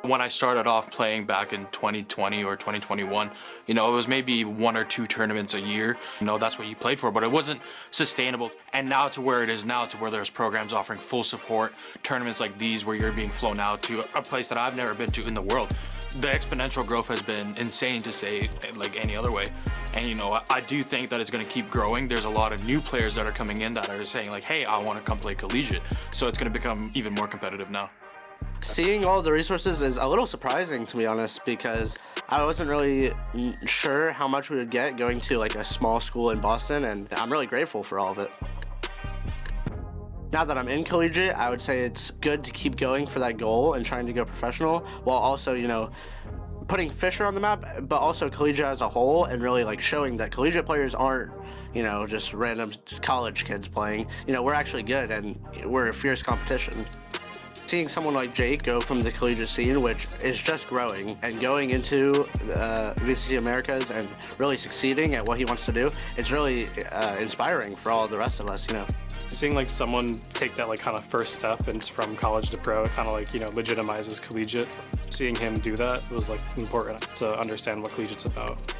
When I started off playing back in 2020 or 2021, you know, it was maybe 1 or 2 tournaments a year. You know, that's what you played for, but it wasn't sustainable. And now to where it is now, to where there's programs offering full support, tournaments like these where you're being flown out to a place that I've never been to in the world. The exponential growth has been insane, to say like any other way. And you know, I do think that it's going to keep growing. There's a lot of new players that are coming in that are saying like, hey, I want to come play collegiate. So it's going to become even more competitive now. Seeing all the resources is a little surprising, to be honest, because I wasn't really sure how much we would get going to like a small school in Boston, and I'm really grateful for all of it. Now that I'm in collegiate, I would say it's good to keep going for that goal and trying to go professional, while also, you know, putting Fisher on the map, but also collegiate as a whole, and really like showing that collegiate players aren't, you know, just random college kids playing. You know, we're actually good and we're a fierce competition. Seeing someone like Jake go from the collegiate scene, which is just growing, and going into VCT Americas and really succeeding at what he wants to do, it's really inspiring for all the rest of us, you know. Seeing like someone take that like kind of first step and from college to pro, it kind of like, you know, legitimizes collegiate. Seeing him do that was like important to understand what collegiate's about.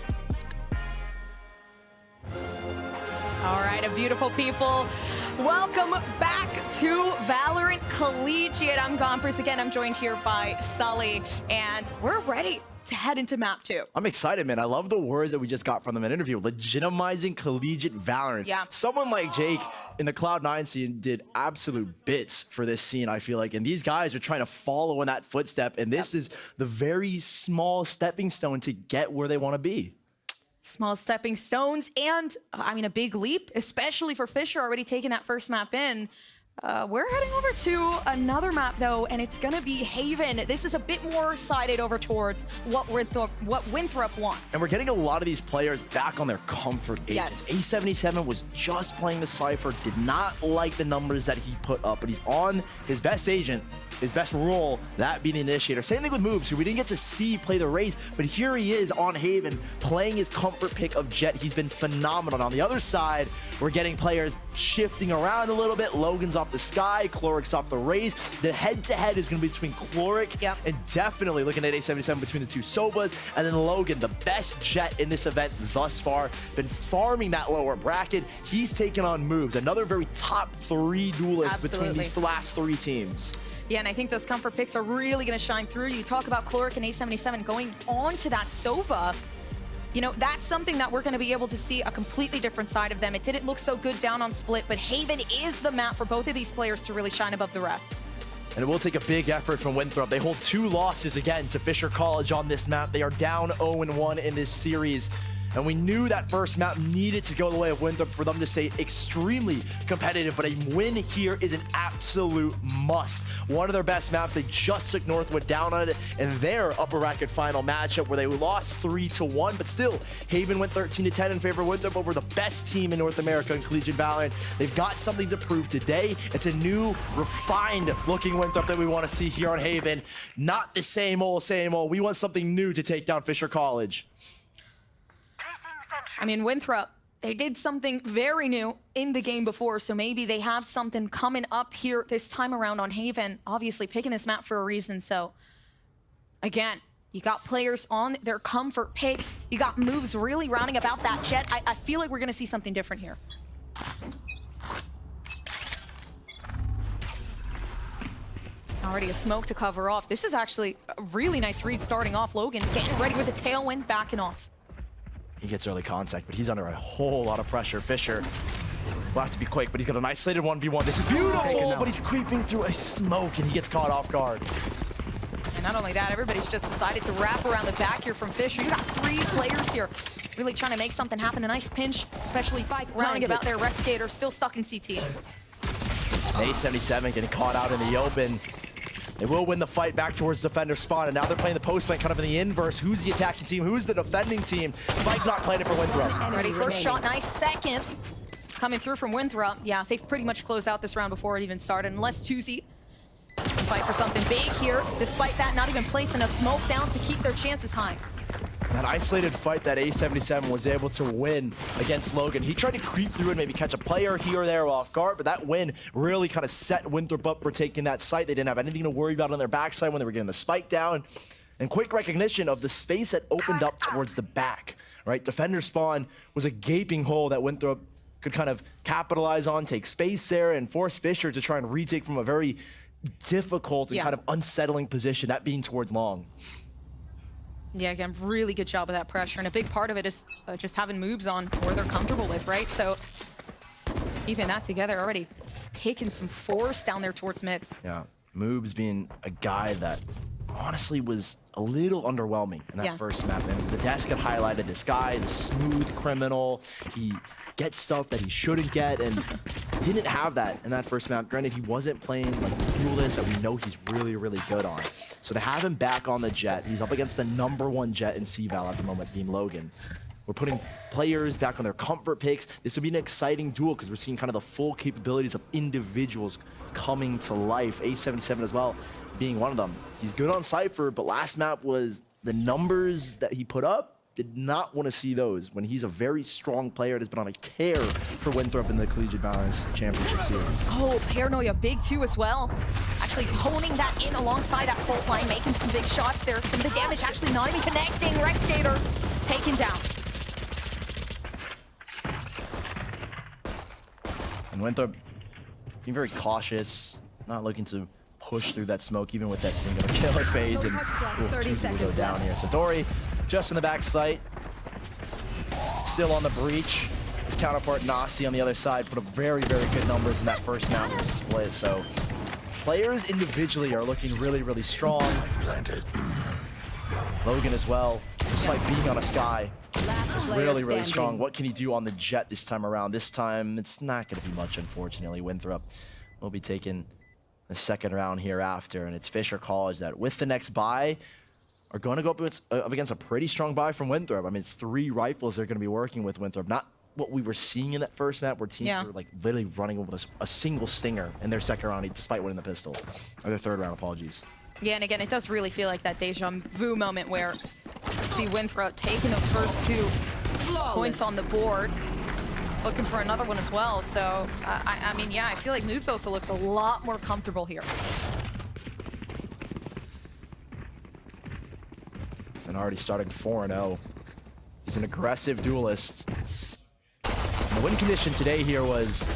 All right, beautiful people. Welcome back to Valorant Collegiate. I'm Gompers again. I'm joined here by Sully, and we're ready to head into map 2. I'm excited, man. I love the words that we just got from them in an interview. Legitimizing collegiate Valorant. Yeah. Someone like Jake in the Cloud9 scene did absolute bits for this scene, I feel like. And these guys are trying to follow in that footstep. And this is the very small stepping stone to get where they want to be. Small stepping stones and, I mean, a big leap, especially for Fisher already taking that first map in. We're heading over to another map, though, and it's going to be Haven. This is a bit more sided over towards what Winthrop want. And we're getting a lot of these players back on their comfort agents. Yes. A77 was just playing the Cypher, did not like the numbers that he put up, but he's on his best agent, his best role, that being Initiator. Same thing with Moves, who we didn't get to see play the Raze, but here he is on Haven, playing his comfort pick of Jet. He's been phenomenal. And on the other side, we're getting players shifting around a little bit. Logan's off the Sky, Chloric's off the Raze. The head-to-head is going to be between Chloric and definitely looking at A77 between the two Sobas, and then Logan, the best Jet in this event thus far, been farming that lower bracket. He's taken on Moves, another very top 3 duelist between these last 3 teams. Yeah, and I think those comfort picks are really going to shine through. You talk about Chloric and A77 going on to that Sova. You know, that's something that we're going to be able to see a completely different side of them. It didn't look so good down on Split, but Haven is the map for both of these players to really shine above the rest. And it will take a big effort from Winthrop. They hold 2 losses again to Fisher College on this map. They are down 0-1 in this series. And we knew that first map needed to go the way of Winthrop for them to stay extremely competitive, but a win here is an absolute must. One of their best maps, they just took Northwood down on it in their upper bracket final matchup where they lost 3-1, but still, Haven went 13-10 in favor of Winthrop over the best team in North America in Collegiate Valorant. They've got something to prove today. It's a new, refined looking Winthrop that we want to see here on Haven. Not the same old, same old. We want something new to take down Fisher College. I mean, Winthrop, they did something very new in the game before, so maybe they have something coming up here this time around on Haven. Obviously picking this map for a reason, so again, you got players on their comfort picks. You got Moves really rounding about that Jet. I feel like we're going to see something different here. Already a smoke to cover off. This is actually a really nice read starting off. Logan getting ready with a tailwind, backing off. He gets early contact, but he's under a whole lot of pressure. Fisher will have to be quick, but he's got an isolated 1v1. This is beautiful, but he's creeping through a smoke, and he gets caught off guard. And not only that, everybody's just decided to wrap around the back here from Fisher. You got 3 players here really trying to make something happen. A nice pinch, especially rounding about their Rex Skater, still stuck in CT. A77 getting caught out in the open. They will win the fight back towards defender spawn, and now they're playing the post lane kind of in the inverse. Who's the attacking team? Who's the defending team? Spike not playing it for Winthrop. Ready, first shot, nice second. Coming through from Winthrop. Yeah, they've pretty much closed out this round before it even started, unless Tuzi can fight for something big here. Despite that, not even placing a smoke down to keep their chances high. That isolated fight that A77 was able to win against Logan. He tried to creep through and maybe catch a player here or there off guard, but that win really kind of set Winthrop up for taking that site. They didn't have anything to worry about on their backside when they were getting the spike down. And quick recognition of the space that opened up towards the back, right? Defender spawn was a gaping hole that Winthrop could kind of capitalize on, take space there, and force Fisher to try and retake from a very difficult and kind of unsettling position, that being towards long. Yeah, again, really good job of that pressure, and a big part of it is just having moves on where they're comfortable with, right? So keeping that together, already picking some force down there towards mid. Yeah, Moobs being a guy that honestly was a little underwhelming in that first map, and the desk had highlighted this guy, the smooth criminal. He gets stuff that he shouldn't get, and didn't have that in that first map. Granted, he wasn't playing like the duelist that we know he's really, really good on. So to have him back on the Jet, he's up against the #1 Jet in CVAL at the moment, being Logan. We're putting players back on their comfort picks. This will be an exciting duel because we're seeing kind of the full capabilities of individuals coming to life. A77 as well being one of them. He's good on Cypher, but last map was the numbers that he put up. Did not want to see those when he's a very strong player that has been on a tear for Winthrop in the Collegiate Valorant Championship Series. Oh, Paranoia, big too as well. Actually honing that in alongside that fault line, making some big shots there. Some of the damage actually not even connecting. Rex Gator taken down. And Winthrop being very cautious, not looking to push through that smoke, even with that singular killer fades, and 30 seconds go down here. So Dory just in the back site, still on the breach. His counterpart Nasi on the other side put up very, very good numbers in that first map of the split. So players individually are looking really, really strong. Logan as well, despite being on a Sky, is really, really strong. What can he do on the Jet this time around? This time, it's not going to be much, unfortunately. Winthrop will be taking the second round here after, and it's Fisher College that, with the next buy, are going to go up against a pretty strong buy from Winthrop. I mean, it's 3 rifles they're going to be working with Winthrop. Not what we were seeing in that first map, where teams were like literally running over a single stinger in their second round despite winning the pistol. Or their third round, apologies. Yeah, and again, it does really feel like that deja vu moment where you see Winthrop taking those first 2 points on the board, looking for another one as well. So, I mean, yeah, I feel like Moobs also looks a lot more comfortable here. And already starting 4-0. He's an aggressive duelist. And the win condition today here was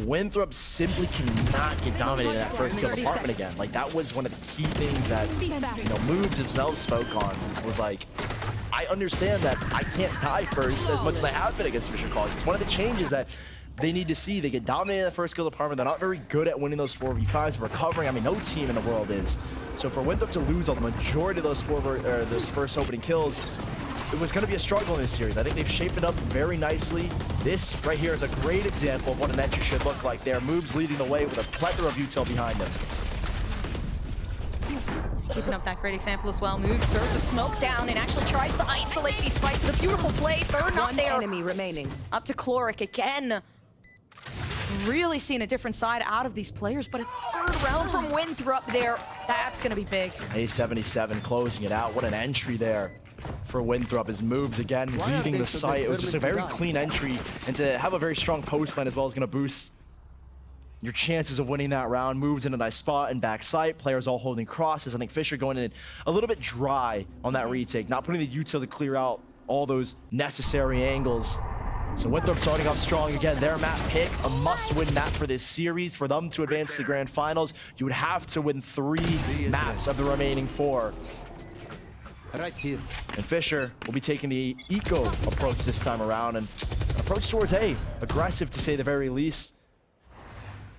Winthrop simply cannot get dominated in that first kill department again. Like, that was one of the key things that, you know, Moobs themselves spoke on. Was like, I understand that I can't die first as much as I have been against Fisher College. It's one of the changes that they need to see. They get dominated in the first kill department. They're not very good at winning those 4v5s, recovering. I mean, no team in the world is. So for Winthrop to lose on the majority of those those first opening kills, it was going to be a struggle in this series. I think they've shaped it up very nicely. This right here is a great example of what an entry should look like there. Moobs leading the way with a plethora of util behind them. Keeping up that great example as well. Moobs, throws a smoke down and actually tries to isolate these fights with a beautiful play. Third not there. Enemy remaining. Up to Chloric again. Really seeing a different side out of these players, but a third round from Winthrop there. That's going to be big. A77 closing it out. What an entry there for Winthrop. His Moobs again leading the site. It was just a very clean entry, and to have a very strong post line as well is going to boost your chances of winning that round. Moves in a nice spot and back site. Players all holding crosses. I think Fisher going in a little bit dry on that retake, not putting the util to clear out all those necessary angles. So Winthrop starting off strong again. Their map pick, a must-win map for this series. For them to advance to the grand finals, you would have to win 3 maps of the remaining 4. Right here. And Fisher will be taking the eco approach this time around, and approach towards A. Aggressive, to say the very least.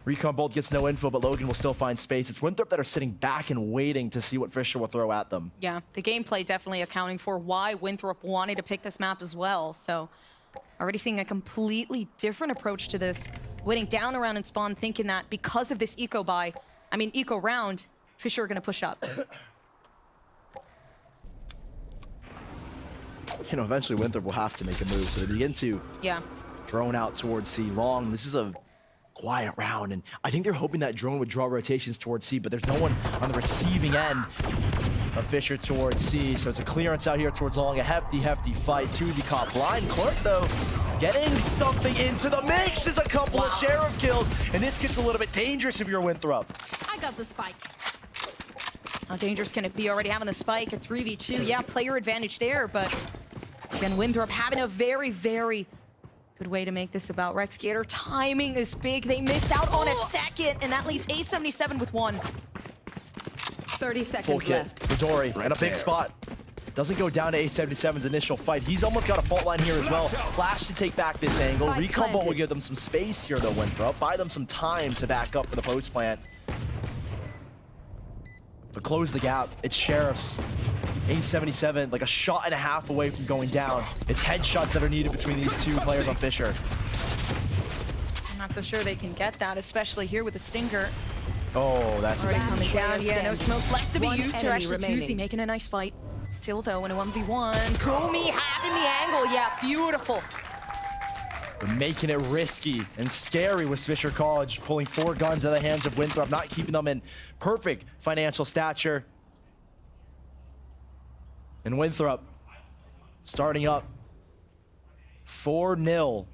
Recon Bolt gets no info, but Logan will still find space. It's Winthrop that are sitting back and waiting to see what Fisher will throw at them. Yeah, the gameplay definitely accounting for why Winthrop wanted to pick this map as well. So already seeing a completely different approach to this. Waiting down around in spawn, thinking that because of this eco round, Fisher are going to push up. You know, eventually Winthrop will have to make a move, so they begin to drone out towards C long. This is a quiet round, and I think they're hoping that drone would draw rotations towards C, but there's no one on the receiving end. of Fisher towards C. So it's a clearance out here towards long. A hefty fight to the top line. Clark, though, getting something into the mix is a couple of Sheriff kills. And this gets a little bit dangerous if you're Winthrop. I got the spike. How dangerous can it be already having the spike at 3v2? Yeah, player advantage there, but again, Winthrop having a very, very good way to make this about Rex Gator. Timing is big. They miss out on a second, and that leaves A77 with 1. 30 Full seconds kit left. for Dory, and a big spot. Doesn't go down to A77's initial fight. He's almost got a fault line here as well. Flash to take back this angle. Spike Recon will planted. give them some space here, though, Winthrop. Buy them some time to back up for the post plant. But close the gap. It's Sheriff's. A77, like a shot and a half away from going down. It's headshots that are needed between these two players on Fisher. I'm not so sure they can get that, especially here with the Stinger. Oh, that's a Already big coming down. Yeah, no smokes left to be One used here. enemy Actually, remaining. Tuzi making a nice fight. Still, though, in a 1v1. Komi having the angle. Yeah, beautiful. But making it risky and scary with Fisher College, pulling 4 guns out of the hands of Winthrop, not keeping them in perfect financial stature. And Winthrop starting up 4-0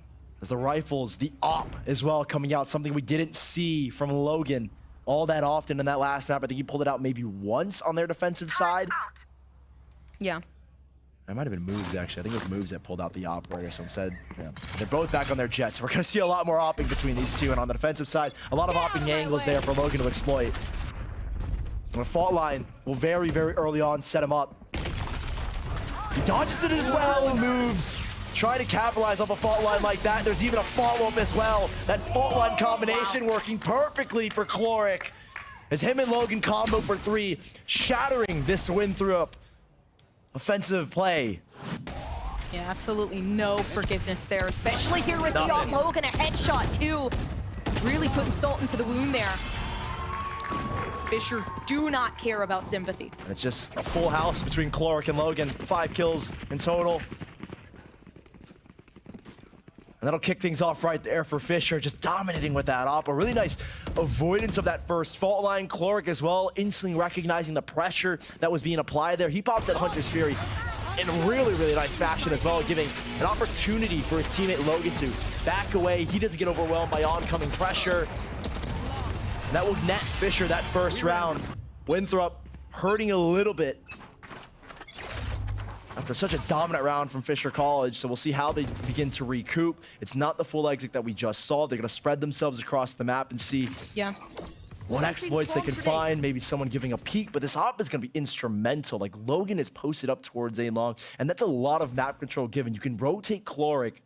as the rifles, the op as well coming out, something we didn't see from Logan all that often in that last map. I think he pulled it out maybe once on their defensive side. Yeah. It might have been Moves, actually. I think it was Moves that pulled out the operator, so instead, yeah. They're both back on their jets. We're going to see a lot more opping between these two, and on the defensive side, a lot of opping angles there for Logan to exploit. And the fault line will very, very early on set him up. He dodges it as well and moves. Trying to capitalize off a fault line like that. There's even a follow-up as well. That fault line combination working perfectly for Chloric. As him and Logan combo for 3, shattering this Winthrop offensive play. Yeah, absolutely no forgiveness there, especially here with the Nothing. Logan, a headshot too. Really putting salt into the wound there. Fisher do not care about sympathy. And it's just a full house between Chloric and Logan. 5 kills in total. And that'll kick things off right there for Fisher, just dominating with that op. A really nice avoidance of that first fault line. Chloric as well, instantly recognizing the pressure that was being applied there. He pops that Hunter's Fury in really, really nice fashion as well, giving an opportunity for his teammate Logan to back away. He doesn't get overwhelmed by oncoming pressure. And that will net Fisher that first round. Winthrop hurting a little bit after such a dominant round from Fisher College, so we'll see how they begin to recoup. It's not the full exit that we just saw. They're going to spread themselves across the map and see what exploits they can find. Maybe someone giving a peek, but this op is going to be instrumental. Like, Logan is posted up towards A long, and that's a lot of map control given. You can rotate Chloric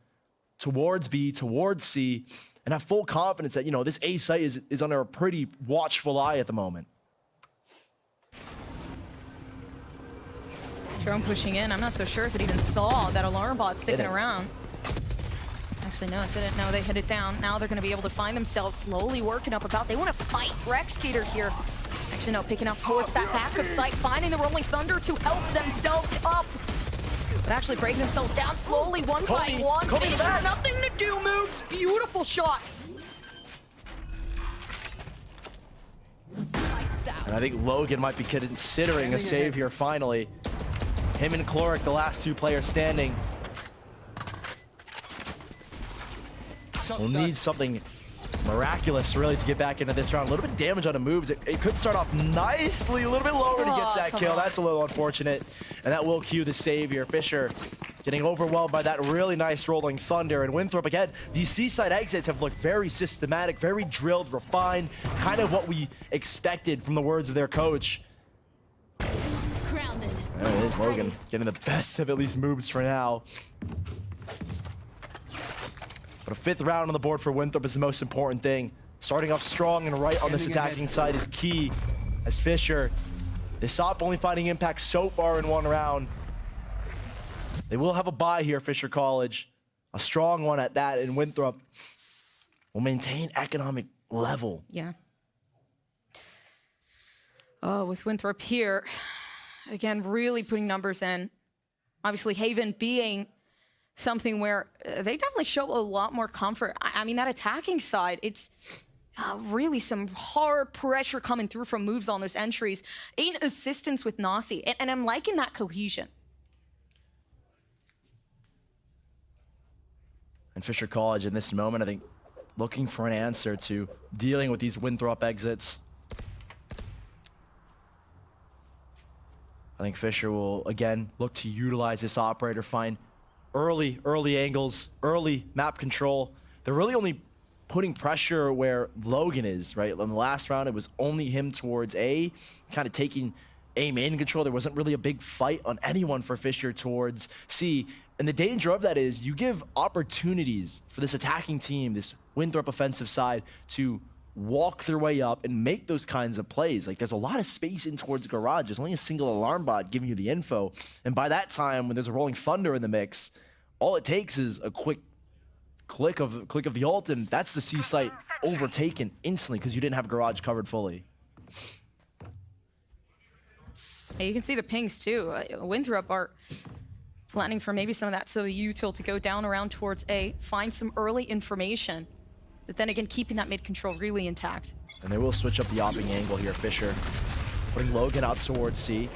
towards B, towards C, and have full confidence that, you know, this A site is under a pretty watchful eye at the moment. Drone pushing in. I'm not so sure if it even saw that alarm bot sticking around. Actually, no, it didn't. No, they hit it down. Now they're going to be able to find themselves slowly working up about. They want to fight Rex Gator here. Actually, no, picking up towards that back of sight, finding the Rolling Thunder to help themselves up. But actually breaking themselves down slowly, one by one. Fisher, nothing to do, moves. Beautiful shots. And I think Logan might be considering a save here finally. Him and Chloric, the last 2 players standing. We'll need something miraculous really to get back into this round. A little bit of damage on the moves. It could start off nicely, a little bit lower to get that kill. That's a little unfortunate. And that will cue the save here. Fisher getting overwhelmed by that really nice Rolling Thunder. And Winthrop, again, these seaside exits have looked very systematic, very drilled, refined, kind of what we expected from the words of their coach. There it is, Logan getting the best of at least moves for now. But a 5th round on the board for Winthrop is the most important thing. Starting off strong and right on this attacking side is key. As Fisher, this op only finding impact so far in 1 round. They will have a bye here, Fisher College. A strong one at that, and Winthrop will maintain economic level. Yeah. Oh, with Winthrop here, again, really putting numbers in. Obviously, Haven being something where they definitely show a lot more comfort. I mean, that attacking side, it's Really some hard pressure coming through from moves on those entries. 8 assistance with Nasi, and I'm liking that cohesion. And Fisher College in this moment, I think, looking for an answer to dealing with these Winthrop exits. I think Fisher will, again, look to utilize this operator, find early angles, early map control. They're really only putting pressure where Logan is, right? In the last round, it was only him towards A, kind of taking A main control. There wasn't really a big fight on anyone for Fisher towards C. And the danger of that is you give opportunities for this attacking team, this Winthrop offensive side, to walk their way up and make those kinds of plays. Like, there's a lot of space in towards garage. There's only a single alarm bot giving you the info. And by that time, when there's a rolling thunder in the mix, all it takes is a quick click of the ult, and that's the C site overtaken instantly because you didn't have garage covered fully. Hey, you can see the pings too. Winthrop are planning for maybe some of that, so util to go down around towards A, find some early information, but then again, keeping that mid control really intact. And they will switch up the opping angle here. Fisher putting Logan out towards C.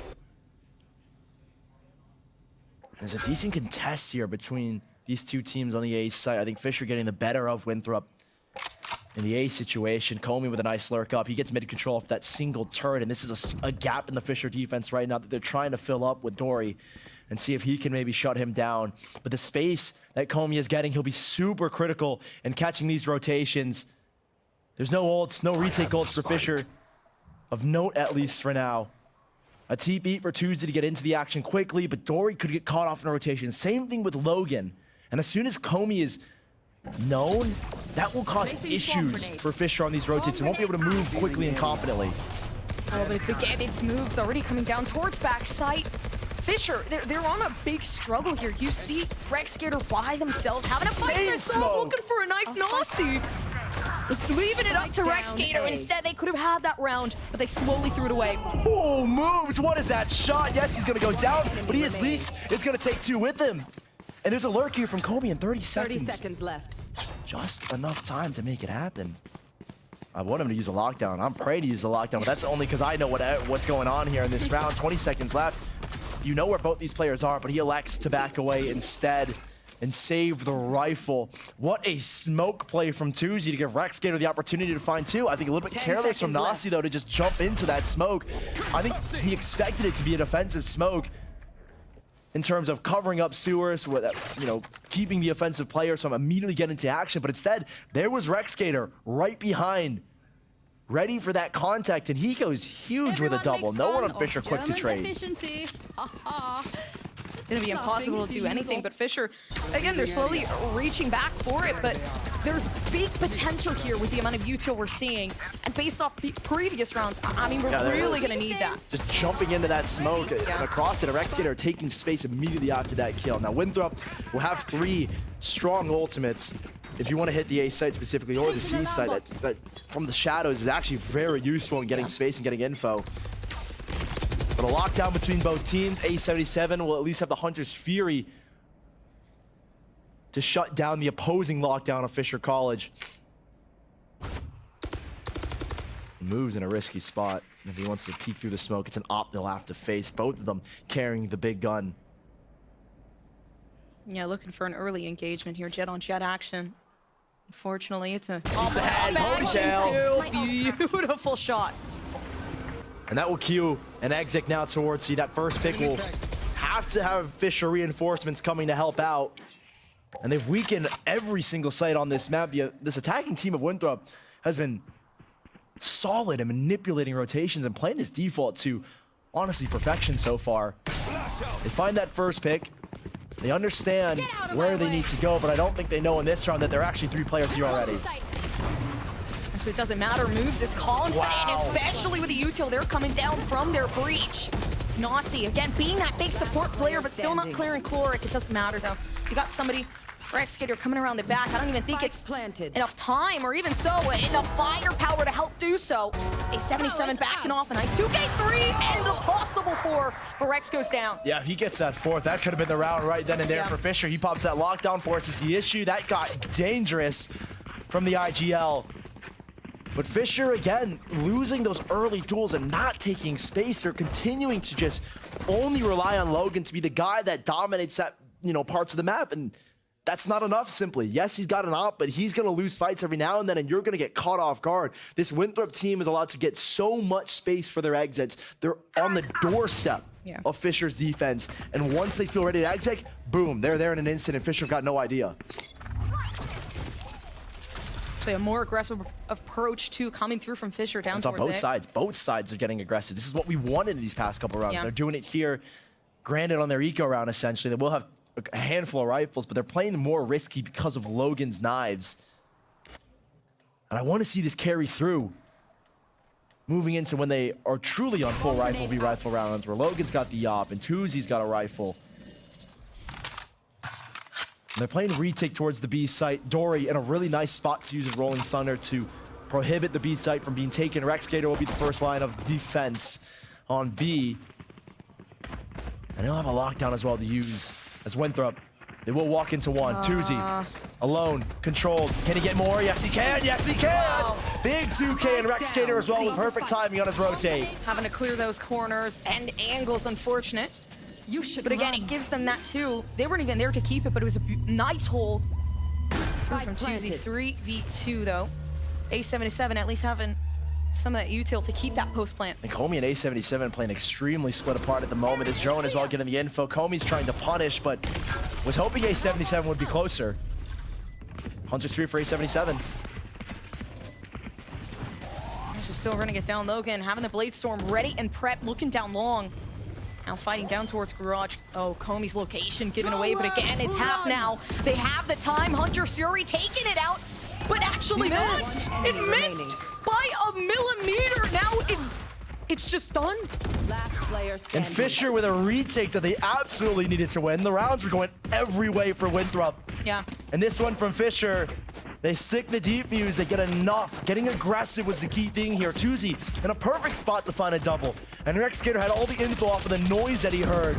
There's a decent contest here between these two teams on the A side. I think Fisher getting the better of Winthrop in the A situation. Comey with a nice lurk up. He gets mid control off that single turret, and this is a gap in the Fisher defense right now that they're trying to fill up with Dory and see if he can maybe shut him down. But the space that Comey is getting, he'll be super critical in catching these rotations. There's no ults, no retake ults for Fisher. Of note, at least for now. A TP for Tuesday to get into the action quickly, but Dory could get caught off in a rotation. Same thing with Logan. And as soon as Comey is known, that will cause issues for Fisher on these rotates. He won't be able to move quickly and confidently. Oh, but it's moves already coming down towards backside. Fisher, they're on a big struggle here. You see Rex Gator by themselves having a fight themselves, looking for a knife. Nasi. It's leaving it up to Rex Gator. Instead, they could have had that round, but they slowly threw it away. Oh, moves! What is that shot? Yes, he's gonna go down, but he at least is gonna take 2 with him. And there's a lurk here from Comey in 30 seconds. 30 seconds left. Just enough time to make it happen. I want him to use a lockdown. I'm praying to use the lockdown, but that's only because I know what's going on here in this round. 20 seconds left. You know where both these players are, but he elects to back away instead and save the rifle. What a smoke play from Tuesday to give Rex Gator the opportunity to find 2. I think a little bit careless from Nasi, though, to just jump into that smoke. I think he expected it to be a defensive smoke in terms of covering up sewers, with, you know, keeping the offensive players from immediately getting into action. But instead, there was Rex Gator right behind, ready for that contact, and he goes huge with a double. No one on Fisher quick to trade. It's gonna be impossible to do anything, but Fisher, again, they're slowly reaching back for it, but there's big potential here with the amount of util we're seeing, and based off previous rounds, I mean, we're really gonna need that. Just jumping into that smoke and across it, a Rex Gator taking space immediately after that kill. Now, Winthrop will have 3 strong ultimates. If you want to hit the A site specifically, or the C site, that from the shadows is actually very useful in getting space and getting info. But a lockdown between both teams. A77 will at least have the Hunter's Fury to shut down the opposing lockdown of Fisher College. He moves in a risky spot. If he wants to peek through the smoke, it's an op they'll have to face. Both of them carrying the big gun. Yeah, looking for an early engagement here. Jet on jet action. Unfortunately, it's a ahead, ponytail. Beautiful shot. And that will cue an exit now towards C. That first pick will have to have Fisher reinforcements coming to help out. And they've weakened every single site on this map. This attacking team of Winthrop has been solid in manipulating rotations and playing this default to, honestly, perfection so far. They find that first pick. They understand where they need to go, but I don't think they know in this round that there are actually 3 players here already. So it doesn't matter. Moves is calling, and especially with the util, they're coming down from their breach. Nasi, again, being that big support player, but still not clearing Chloric. It doesn't matter, though. You got somebody, Rex Gator, coming around the back. I don't even think it's enough time, or even so, enough firepower to help do so. A77 backing off, a nice 2K3, and the possible 4, but Rex goes down. Yeah, if he gets that 4th, that could have been the round right then and there for Fisher. He pops that lockdown, forces the issue. That got dangerous from the IGL. But Fisher, again, losing those early duels and not taking space. They're continuing to just only rely on Logan to be the guy that dominates that, parts of the map. And that's not enough, simply. Yes, he's got an op, but he's going to lose fights every now and then, and you're going to get caught off guard. This Winthrop team is allowed to get so much space for their exits. They're on the doorstep of Fisher's defense. And once they feel ready to exit, boom, they're there in an instant, and Fisher got no idea. Actually, a more aggressive approach too coming through from Fisher down It's on towards both sides. Both sides are getting aggressive. This is what we wanted in these past couple rounds. Yeah. They're doing it here, granted on their eco round, essentially. They will have a handful of rifles, but they're playing more risky because of Logan's knives. And I want to see this carry through, moving into when they are truly on full rifle v rifle rounds, where Logan's got the op and Tuzi's got a rifle. And they're playing retake towards the B site. Dory in a really nice spot to use his Rolling Thunder to prohibit the B site from being taken. Rexgator will be the first line of defense on B. And he'll have a lockdown as well to use as Winthrop. They will walk into one. Tuzi, alone, controlled. Can he get more? Yes, he can. Yes, he can. Wow. Big 2K and Rexgator as well with perfect timing on his rotate. having to clear those corners and angles, unfortunate. You should But again, run. it gives them that too. They weren't even there to keep it, but it was a nice hold through from Tuzi. 3v2 though. A77 at least having some of that util to keep that post plant. And Comey and A77 playing extremely split apart at the moment. As Drone as well getting the info. Comey's trying to punish, but was hoping A77 would be closer. Hunter's 3 for A77. They're still running it down Logan, having the Blade Storm ready and prepped, looking down long. Now fighting down towards Garage. Oh, Comey's location given away, but again, it's half now. They have the time. Hunter Suri taking it out, but actually missed. It missed by a millimeter. Now it's just done. Last player And standing. Fisher with a retake that they absolutely needed to win. The rounds were going every way for Winthrop. Yeah. And this one from Fisher, they stick the defuse, they get enough. Getting aggressive was the key thing here. Tuzi in a perfect spot to find a double. And Rexgator had all the info off of the noise that he heard.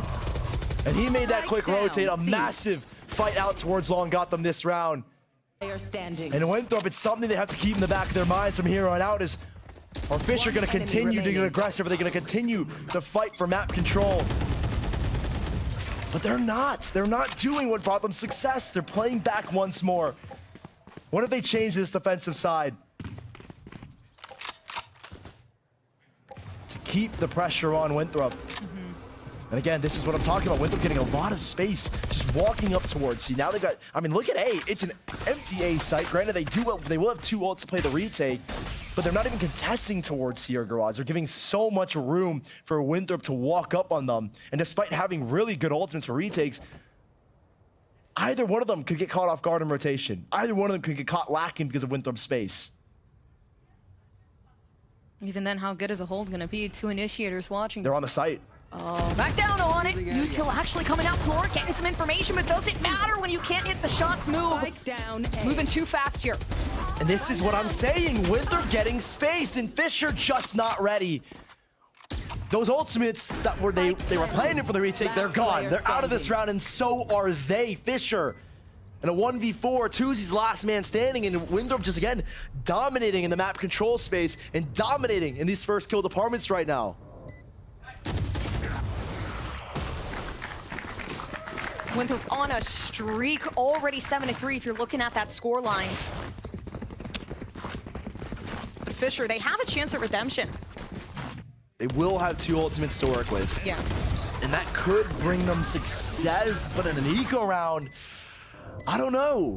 And he made that quick rotate. A massive fight out towards long got them this round. Player standing. And Winthrop, it's something they have to keep in the back of their minds from here on out is, are Fisher going to continue to get aggressive? Are they going to continue to fight for map control? But they're not. They're not doing what brought them success. They're playing back once more. What if they change this defensive side? To keep the pressure on Winthrop. And again, this is what I'm talking about. Winthrop getting a lot of space, just walking up towards C. Now they got, I mean, look at A. It's an empty A site. Granted, they will have 2 ults to play the retake, but they're not even contesting towards C or Garage. They're giving so much room for Winthrop to walk up on them. And despite having really good ultimates for retakes, either one of them could get caught off guard in rotation. Either one of them could get caught lacking because of Winthrop's space. Even then, how good is a hold going to be? 2 initiators watching. They're on the site. Oh, back down on it. Util actually coming out. Chlor getting some information, but does it matter when you can't hit the shots move? Spike down A. Moving too fast here. And this is what I'm saying. Winthrop getting space and Fisher just not ready. Those ultimates that were they were planning for the retake, they're gone. They're out of this round, and so are they. Fisher in a 1v4, Tuzi's last man standing, and Winthrop just again dominating in the map control space and dominating in these first kill departments right now. Winthrop on a streak, already 7-3 if you're looking at that score line. But Fisher, they have a chance at redemption. They will have 2 ultimates to work with. Yeah. And that could bring them success, but in an eco round, I don't know.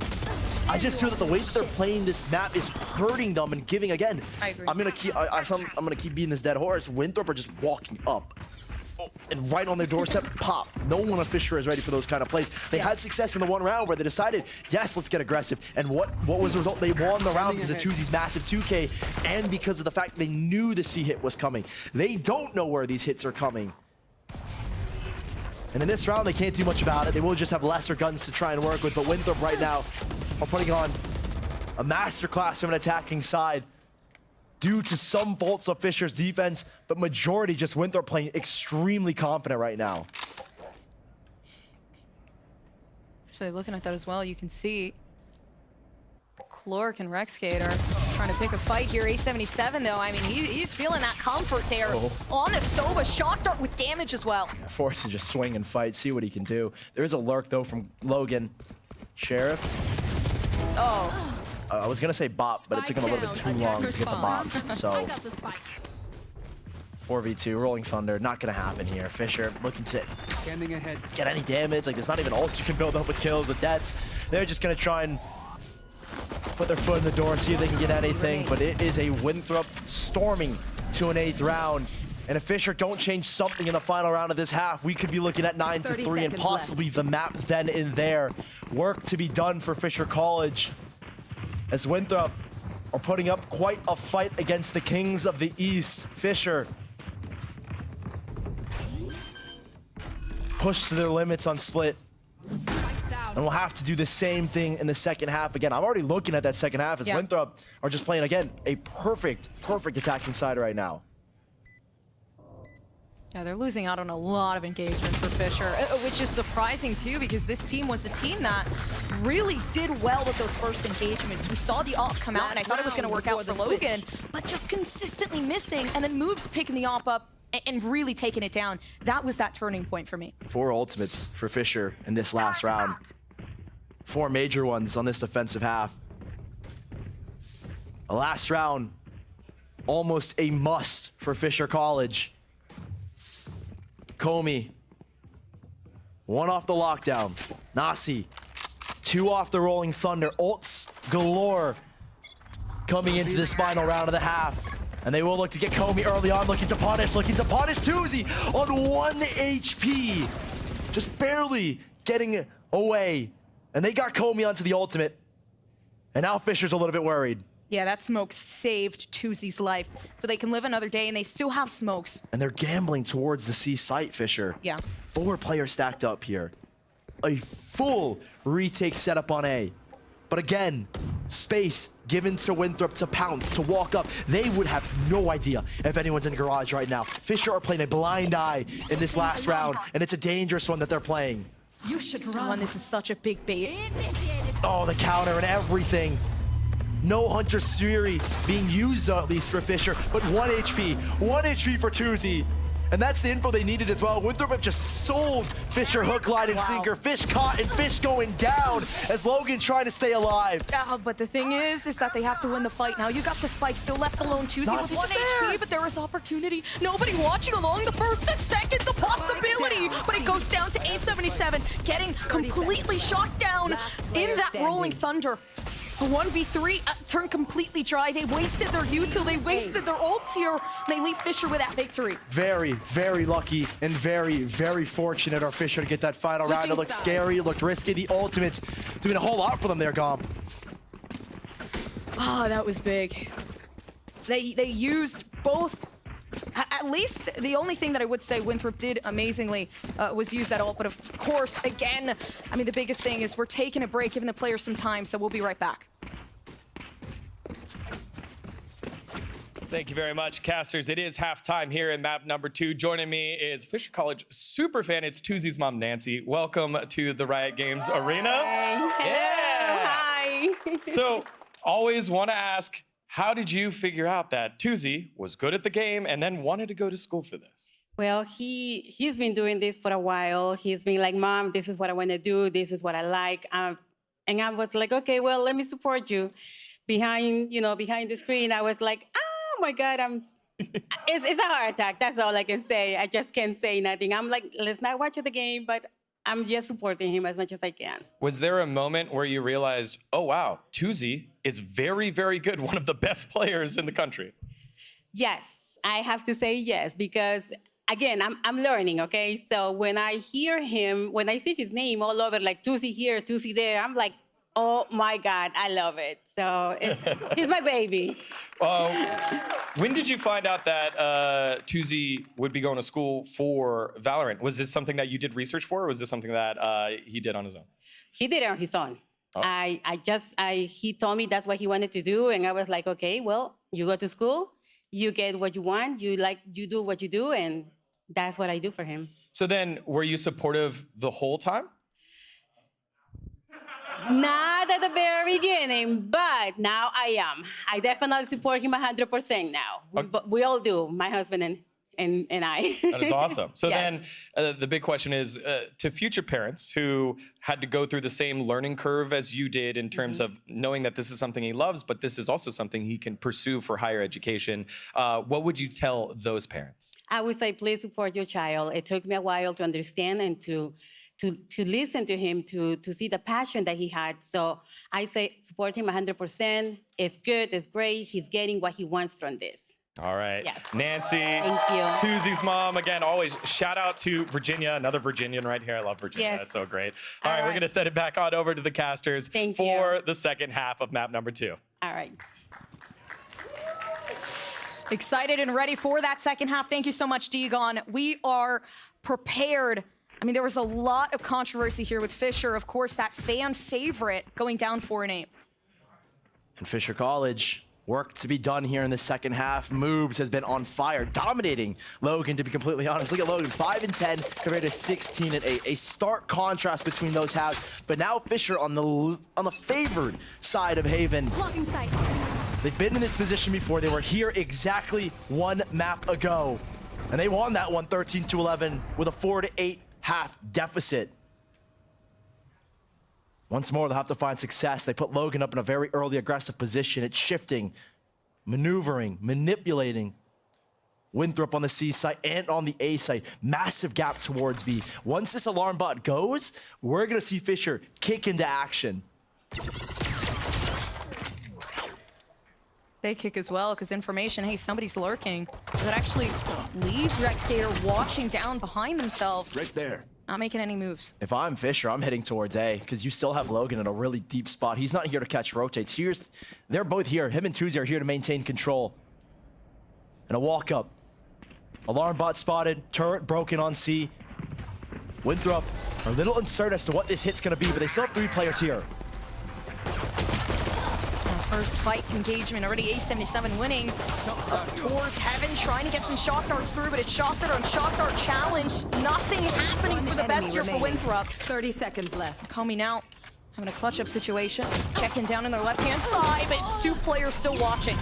I just feel that the way that they're playing this map is hurting them and giving, again, I agree. I'm gonna keep beating this dead horse. Winthrop are just walking up. Oh, and right on their doorstep, pop. No one on Fisher is ready for those kind of plays. They had success in the one round where they decided, yes, let's get aggressive. And what was the result? They won the round because of Tuzi's massive 2K and because of the fact they knew the C hit was coming. They don't know where these hits are coming. And in this round, they can't do much about it. They will just have lesser guns to try and work with. But Winthrop right now are putting on a masterclass of an attacking side due to some faults of Fisher's defense, but majority just Winthrop playing extremely confident right now. Actually, looking at that as well, you can see Chloric and Rexgator Trying to pick a fight here. A77 though, I mean, he's feeling that comfort there. On the Sova, shock dart with damage as well. Forced to just swing and fight, see what he can do. There is a lurk though from Logan. Sheriff. Oh. I was gonna say bop, but it took him a little bit too long to get the bop. So 4v2, Rolling Thunder, not gonna happen here. Fisher looking to Scanning ahead. get any damage. Like, there's not even ults you can build up with kills, with deaths. They're just gonna try and put their foot in the door, see if they can get anything. But it is a Winthrop storming to an 8th round. And if Fisher don't change something in the final round of this half, we could be looking at 9-3 and possibly the map then and there. Work to be done for Fisher College, as Winthrop are putting up quite a fight against the Kings of the East. Fisher pushed to their limits on split. And we'll have to do the same thing in the second half again. I'm already looking at that second half as Winthrop are just playing, again, a perfect attacking side right now. Yeah, they're losing out on a lot of engagement for Fisher, which is surprising too, because this team was a team that really did well with those first engagements. We saw the op come out, and I thought it was going to work out for Logan, but just consistently missing, and then Moves picking the op up and really taking it down. That was that turning point for me. 4 ultimates for Fisher in this last round. 4 major ones on this defensive half. The last round, almost a must for Fisher College. Comey, 1 off the lockdown. Nasi, 2 off the Rolling Thunder. Ults galore coming into this final round of the half. And they will look to get Comey early on, looking to punish Tuzi on 1 HP. Just barely getting away. And they got Comey onto the ultimate. And now Fisher's a little bit worried. Yeah, that smoke saved Tuzi's life, so they can live another day, and they still have smokes. And they're gambling towards the C site, Fisher. Yeah. 4 players stacked up here. A full retake setup on A. But again, space given to Winthrop to pounce, to walk up. They would have no idea if anyone's in garage right now. Fisher are playing a blind eye in this last round, and it's a dangerous one that they're playing. You should Oh, and this is such a big bait. Oh, the counter and everything. No Hunter Fury being used, at least for Fisher, but 1 HP. 1 HP for Tuzi. And that's the info they needed as well. Winthrop have just sold Fisher hook, line, and sinker. Fish caught and Fish going down as Logan trying to stay alive. But the thing is that they have to win the fight now. You got the spike still left alone. Tuzi with 1 HP, but there is opportunity. Nobody watching along the first, the second, the possibility. But it goes down to A77, getting completely shot down in that Rolling Thunder. The 1v3 turned completely dry. They wasted their util, they wasted their ults here. They leave Fisher with that victory. Very, very lucky and very, very fortunate are Fisher to get that final round. It looked scary, it looked risky. The ultimates doing a whole lot for them there, Gom. Oh, that was big. They used both. At least the only thing that I would say Winthrop did amazingly was use that ult, but of course, again, I mean, the biggest thing is we're taking a break, giving the players some time, so we'll be right back. Thank you very much, casters. It is halftime here in map number 2. Joining me is Fisher College superfan. It's Tuzi's mom, Nancy. Welcome to the Riot Games Arena. Yeah. Hi. So, always want to ask, how did you figure out that Tuzi was good at the game and then wanted to go to school for this? Well, he's been doing this for a while. He's been like, Mom, this is what I want to do. This is what I like. And I was like, okay, well, let me support you. Behind the screen, I was like, oh my God, it's a heart attack. That's all I can say. I just can't say nothing. I'm like, let's not watch the game, but I'm just supporting him as much as I can. Was there a moment where you realized, oh, wow, Tuzi is very, very good, one of the best players in the country? Yes, I have to say yes, because again, I'm learning, okay? So when I hear him, when I see his name all over, like Tuzi here, Tuzi there, I'm like, oh my God, I love it. So he's my baby. When did you find out that Tuzi would be going to school for Valorant? Was this something that you did research for, or was this something that he did on his own? He did it on his own. Oh. He told me that's what he wanted to do, and I was like, okay, well, you go to school, you get what you want, you do what you do, and that's what I do for him. So then, were you supportive the whole time? Not at the very beginning, but now I am. I definitely support him 100% now. We all do, my husband and I. That is awesome. So Yes. then the big question is to future parents who had to go through the same learning curve as you did in terms of knowing that this is something he loves, but this is also something he can pursue for higher education. What would you tell those parents? I would say, please support your child. It took me a while to understand and to listen to him, to see the passion that he had. So I say support him 100%. It's good, it's great. He's getting what he wants from this. All right. Yes. Nancy, Thank you. Tuzi's mom, again, always shout out to Virginia, another Virginian right here. I love Virginia. Yes. That's so great. All right, All we're right. going to send it back on over to the casters Thank for you. the second half of map number 2. All right. Excited and ready for that second half. Thank you so much, Degon. We are prepared. I mean, there was a lot of controversy here with Fisher. Of course, that fan favorite going down 4-8. And Fisher College, work to be done here in the second half. Moves has been on fire, dominating Logan, to be completely honest. Look at Logan, 5-10 compared to 16-8. A stark contrast between those halves. But now Fisher on the favored side of Haven. Blocking sight. They've been in this position before. They were here exactly one map ago. And they won that one 13-11 with a 4-8 half deficit. Once more, they'll have to find success. They put Logan up in a very early aggressive position. It's shifting, maneuvering, manipulating. Winthrop on the C site and on the A site. Massive gap towards B. Once this alarm bot goes, we're going to see Fisher kick into action. Big kick as well, because information, hey, somebody's lurking. That actually leaves Rex Gator watching down behind themselves. Right there. Not making any moves. If I'm Fisher, I'm heading towards A, because you still have Logan in a really deep spot. He's not here to catch rotates. They're both here. Him and Tuzi are here to maintain control. And a walk up. Alarm bot spotted. Turret broken on C. Winthrop are a little uncertain as to what this hit's going to be, but they still have 3 players here. First fight engagement, already A77 winning. Towards Heaven, trying to get some shock darts through, but it's shock dart on shock dart challenge. Nothing happening for the best here for Winthrop. 30 seconds left. Coming out, having a clutch up situation. Checking down in their left-hand side, but it's 2 players still watching.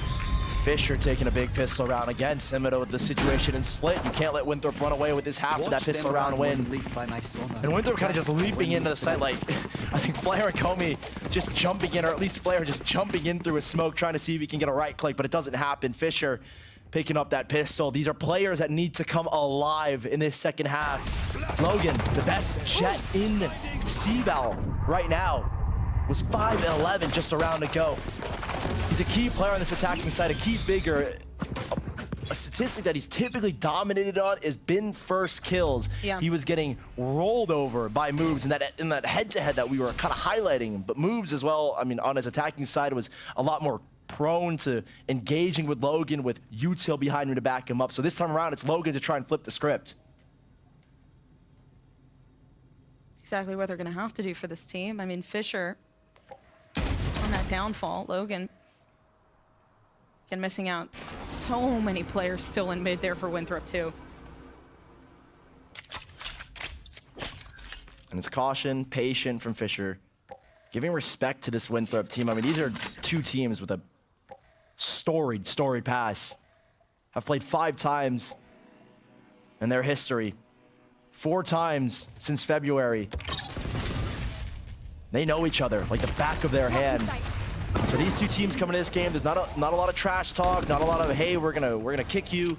Fisher taking a big pistol round again, similar with the situation in split. You can't let Winthrop run away with this half of that pistol round win. And Winthrop kind of just leaping into the site like, I think Flair and Comey just jumping in, or at least Flair just jumping in through his smoke, trying to see if he can get a right click, but it doesn't happen. Fisher picking up that pistol. These are players that need to come alive in this second half. Logan, the best jet in VAL right now, was 5-11 just a round to go. He's a key player on this attacking side, a key figure. A statistic that he's typically dominated on has been first kills. Yeah. He was getting rolled over by Moves in that head-to-head that we were kind of highlighting. But Moves as well, I mean, on his attacking side was a lot more prone to engaging with Logan with util behind him to back him up. So this time around, it's Logan to try and flip the script. Exactly what they're going to have to do for this team. I mean, Fisher on that downfall. Logan again missing out. So many players still in mid there for Winthrop too. And it's caution, patient from Fisher, giving respect to this Winthrop team. I mean, these are 2 teams with a storied past. Have played 5 times in their history. 4 times since February. They know each other like the back of their hand. So these 2 teams coming to this game, there's not a lot of trash talk, not a lot of, hey, we're gonna kick you.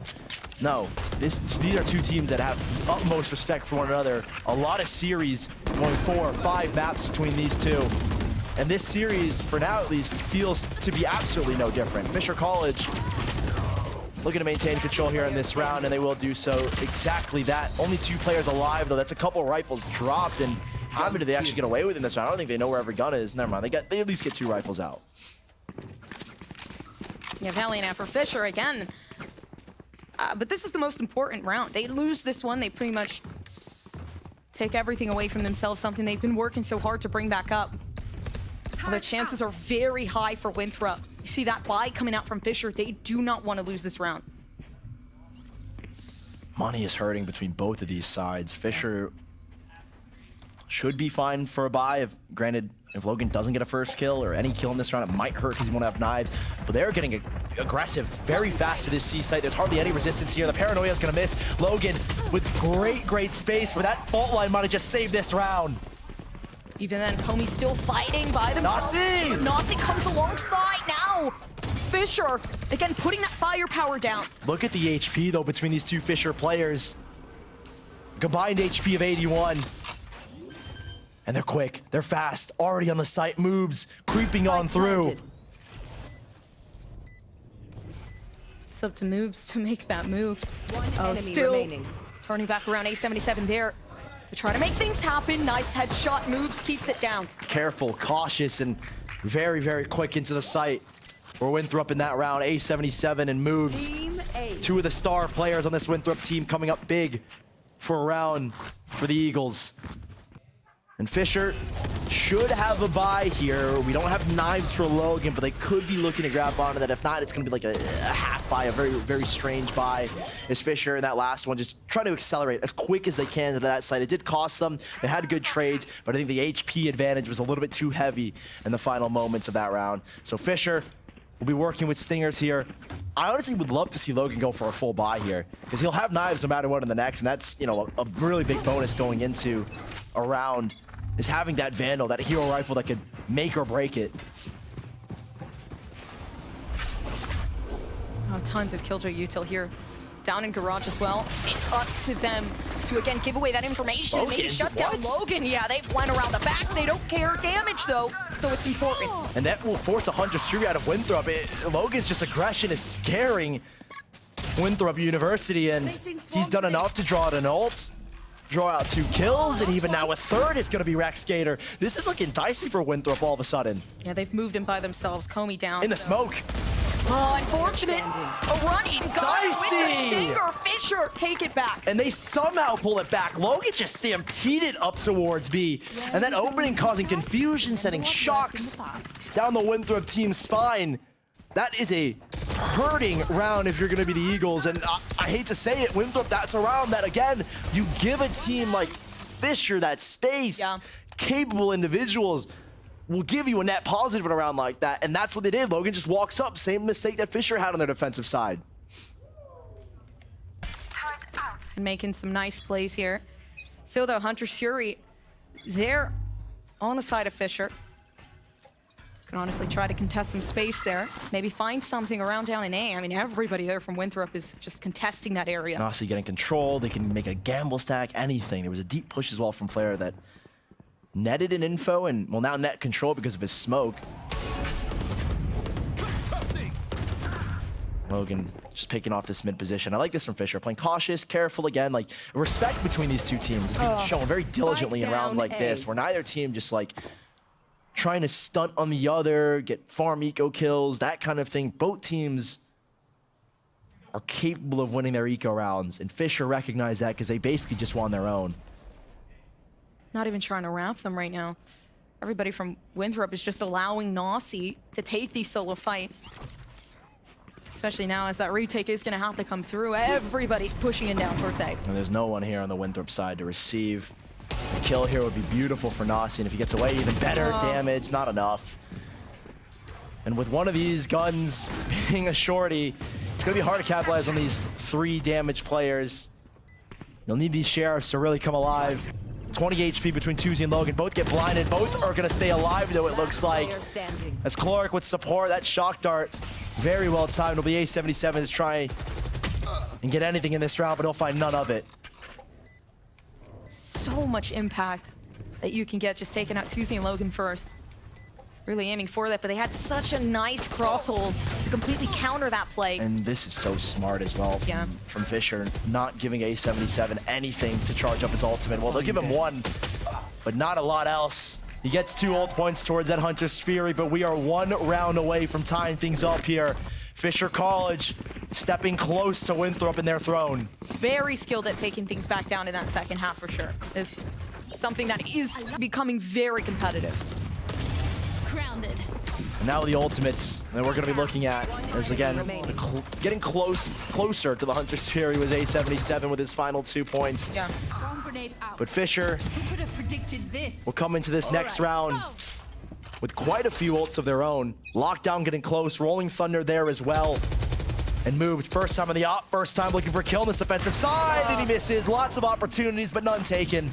No, these are 2 teams that have utmost respect for one another. A lot of series going 4 or 5 maps between these 2. And this series, for now at least, feels to be absolutely no different. Fisher College looking to maintain control here in this round, and they will do so exactly that. Only 2 players alive, though. That's a couple rifles dropped, and how many do they actually get away with in this round? I don't think they know where every gun is. Never mind, they at least get 2 rifles out. Yeah, valiant effort for Fisher again. But this is the most important round. They lose this one, they pretty much take everything away from themselves, something they've been working so hard to bring back up. Well, the chances are very high for Winthrop. You see that buy coming out from Fisher. They do not want to lose this round. Money is hurting between both of these sides. Fisher should be fine for a buy. Granted, if Logan doesn't get a first kill or any kill in this round, it might hurt because he won't have knives. But they're getting aggressive very fast to this C site. There's hardly any resistance here. The paranoia is going to miss. Logan with great space, but that fault line might have just saved this round. Even then, Comey's still fighting by themselves. Nasi! Nasi comes alongside now. Fisher, again, putting that firepower down. Look at the HP, though, between these two Fisher players. Combined HP of 81. And they're quick, they're fast, already on the site, moves, creeping on through. It's up to moves to make that move. One enemy Still remaining. turning back around. A77 there to try to make things happen. Nice headshot, moves, keeps it down. Careful, cautious, and very quick into the site. We're Winthrop in that round. A77 and moves. Team A. Two of the star players on this Winthrop team coming up big for a round for the Eagles. And Fisher should have a buy here. We don't have knives for Logan, but they could be looking to grab onto that. If not, it's going to be like a half buy, a very strange buy. Is Fisher in that last one just trying to accelerate as quick as they can to that site. It did cost them. They had good trades, but I think the HP advantage was a little bit too heavy in the final moments of that round. So Fisher will be working with Stingers here. I honestly would love to see Logan go for a full buy here, because he'll have knives no matter what in the next, and that's, you know, a really big bonus going into a round, is having that Vandal, that hero rifle that could make or break it. Oh, tons of Killjoy util here. Down in garage as well. It's up to them to, again, give away that information. Logan, Maybe shut down what? Logan. Yeah, they went around the back. They don't care damage, though, so it's important. And that will force a Hunter's Fury out of Winthrop. Logan's just aggression is scaring Winthrop University, and he's done enough to draw out an ult, draw out 2 kills, and even now a third is going to be Rex Skater. This is looking dicey for Winthrop all of a sudden. Yeah, they've moved him by themselves. Comey down. In the smoke. Oh, unfortunate. A run in gun with the Dicey! Stinger. Fisher, take it back. And they somehow pull it back. Logan just stampeded up towards B. And that opening causing confusion, sending shocks down the Winthrop team's spine. That is a hurting round if you're going to be the Eagles. And I hate to say it, Winthrop, that's a round that, again, you give a team like Fisher that space. Yeah. Capable individuals will give you a net positive in a round like that. And that's what they did. Logan just walks up. Same mistake that Fisher had on their defensive side. And making some nice plays here. Still, though, Hunter's Fury, they're on the side of Fisher. Can honestly try to contest some space there. Maybe find something around down in A. I mean, everybody there from Winthrop is just contesting that area. Nasi getting control. They can make a gamble stack, anything. There was a deep push as well from Flair that netted an info and will now net control because of his smoke. Logan just picking off this mid position. I like this from Fisher. Playing cautious, careful again. Like, respect between these two teams is being shown very diligently in rounds like this, where neither team just like trying to stunt on the other, get farm eco kills, that kind of thing. Both teams are capable of winning their eco rounds, and Fisher recognized that because they basically just won their own. Not even trying to wrap them right now. Everybody from Winthrop is just allowing Nasi to take these solo fights. Especially now as that retake is going to have to come through. Everybody's pushing it down towards A. And there's no one here on the Winthrop side to receive. A kill here would be beautiful for Nasi, and if he gets away, even better. Damage, not enough. And with one of these guns being a shorty, it's going to be hard to capitalize on these 3 damage players. You'll need these sheriffs to really come alive. 20 HP between Tuzi and Logan. Both get blinded. Both are going to stay alive, though, it looks like. As Cloric with support, that shock dart, very well timed. It'll be A77 to try and get anything in this round, but he'll find none of it. So much impact that you can get just taking out Tuzi and Logan first. Really aiming for that, but they had such a nice crosshold to completely counter that play. And this is so smart as well from Fisher, not giving A77 anything to charge up his ultimate. Well, they'll give him 1, but not a lot else. He gets 2 ult points towards that Hunter's Fury, but we are 1 round away from tying things up here. Fisher College stepping close to Winthrop in their throne. Very skilled at taking things back down in that second half for sure. Is something that is becoming very competitive. Grounded. And now the ultimates that we're going to be looking at is, again, getting closer to the Hunter's Fury with A77 with his final 2 points. Yeah. grenade out. But Fisher Who could have predicted this? will come into this next round with quite a few ults of their own. Lockdown getting close, Rolling Thunder there as well. And moves, first time on the op, first time looking for a kill on this offensive side, and he misses. Lots of opportunities, but none taken.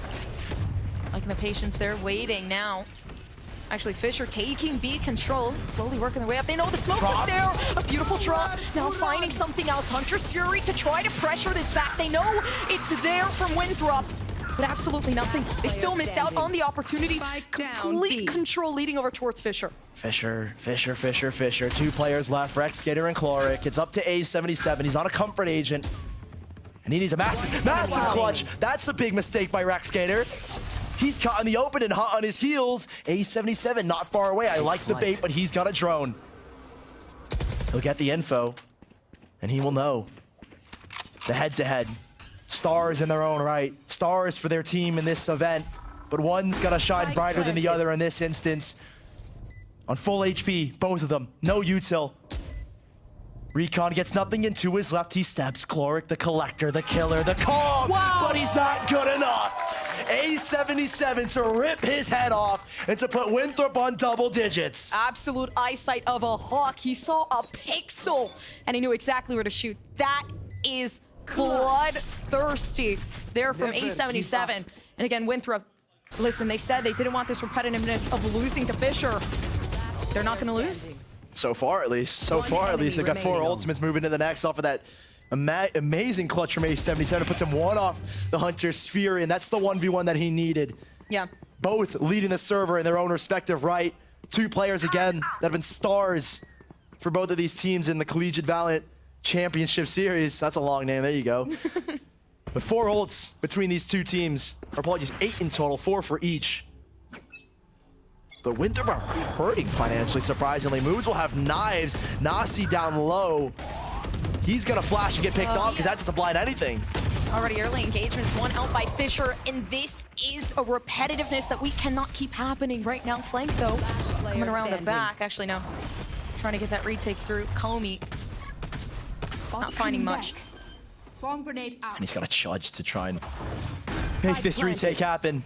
Liking the patience there, waiting now. Actually, Fisher taking B control, slowly working their way up. They know the smoke was there. A beautiful drop. Now finding something else. Hunter's Fury to try to pressure this back. They know it's there from Winthrop, but absolutely nothing. They still miss out on the opportunity. Complete control leading over towards Fisher. Fisher. 2 players left, Rexgator and Chloric. It's up to A77. He's on a comfort agent. And he needs a massive clutch. That's a big mistake by Rexgator. He's caught in the open and hot on his heels. A77 not far away. I like the bait, but he's got a drone. He'll get the info, and he will know. The head-to-head. Stars in their own right. Stars for their team in this event, but one's gonna shine brighter than the other in this instance. On full HP, both of them. No util. Recon gets nothing, and to his left he steps. Chloric, the collector, the killer, the calm, but he's not good enough. A77 to rip his head off and to put Winthrop on double digits. Absolute eyesight of a hawk. He saw a pixel, and he knew exactly where to shoot. That is bloodthirsty there from A77. And again, Winthrop, listen, they said they didn't want this repetitiveness of losing to Fisher. They're not going to lose. So far, at least. They've got 4 ultimates moving to the next off of that amazing clutch from A77. It puts him 1 off the Hunter's Fury, and that's the 1v1 that he needed. Yeah. Both leading the server in their own respective right. 2 players, again, that have been stars for both of these teams in the Collegiate Valorant Championship Series. That's a long name. There you go. But 4 ults between these 2 teams. Or apologies, 8 in total, 4 for each. But Winthrop are hurting financially, surprisingly. Moves will have knives. Nasi down low. He's gonna flash and get picked off because that doesn't blind anything. Already early engagements, 1 out by Fisher, and this is a repetitiveness that we cannot keep happening right now. Flank though, coming around the back. Actually, no. Trying to get that retake through. Comey not finding much. Swarm grenade out. And he's got a Chudge to try and make this retake happen.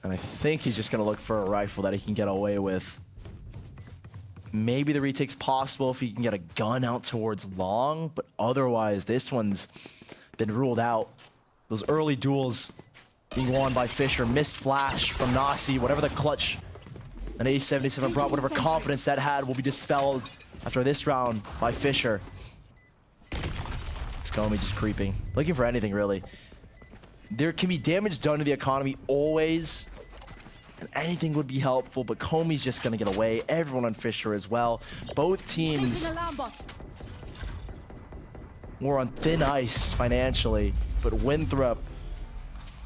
And I think he's just gonna look for a rifle that he can get away with. Maybe the retake's possible if he can get a gun out towards long, but otherwise this one's been ruled out. Those early duels being won by Fisher, missed flash from Nasi, whatever the clutch an A77 brought, whatever confidence that had will be dispelled after this round by Fisher. Comey just creeping, looking for anything really. There can be damage done to the economy always, and anything would be helpful, but Comey's just gonna get away. Everyone on Fisher as well. Both teams were on thin ice financially, but Winthrop,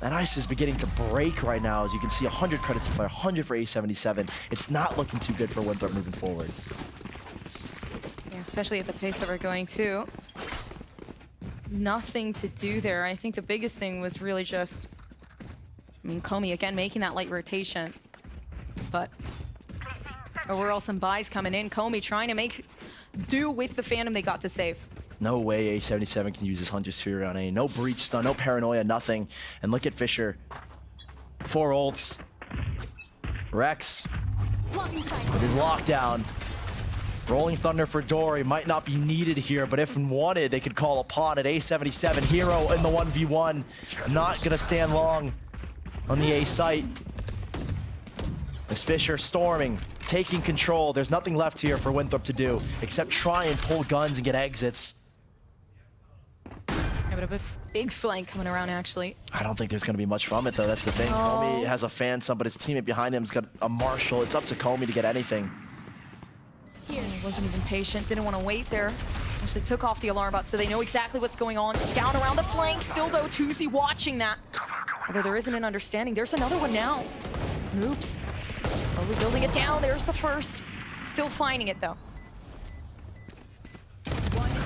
that ice is beginning to break right now. As you can see, 100 credits for 100 for A77. It's not looking too good for Winthrop moving forward. Yeah, especially at the pace that we're going to. Nothing to do there. I think the biggest thing was really just, I mean, Comey again making that light rotation, but overall some buys coming in. Comey trying to make do with the Phantom they got to save. No way A77 can use his Hunter's Fury on A. No breach stun, no paranoia, nothing. And look at Fisher. 4 ults. Rex with his lockdown. Rolling Thunder for Dory might not be needed here, but if wanted, they could call upon it. A77 hero in the 1v1. Not gonna stand long on the A site. As Fisher storming, taking control. There's nothing left here for Winthrop to do except try and pull guns and get exits. Yeah, but a big flank coming around actually. I don't think there's gonna be much from it though, that's the thing. Comey has a Phantom, but his teammate behind him's got a Marshall. It's up to Comey to get anything. He wasn't even patient, didn't want to wait there. Actually took off the alarm bot so they know exactly what's going on. Down around the flank, still though, Tuzi watching that. Although there isn't an understanding. There's another one now. Oops. Slowly building it down, there's the first. Still finding it though.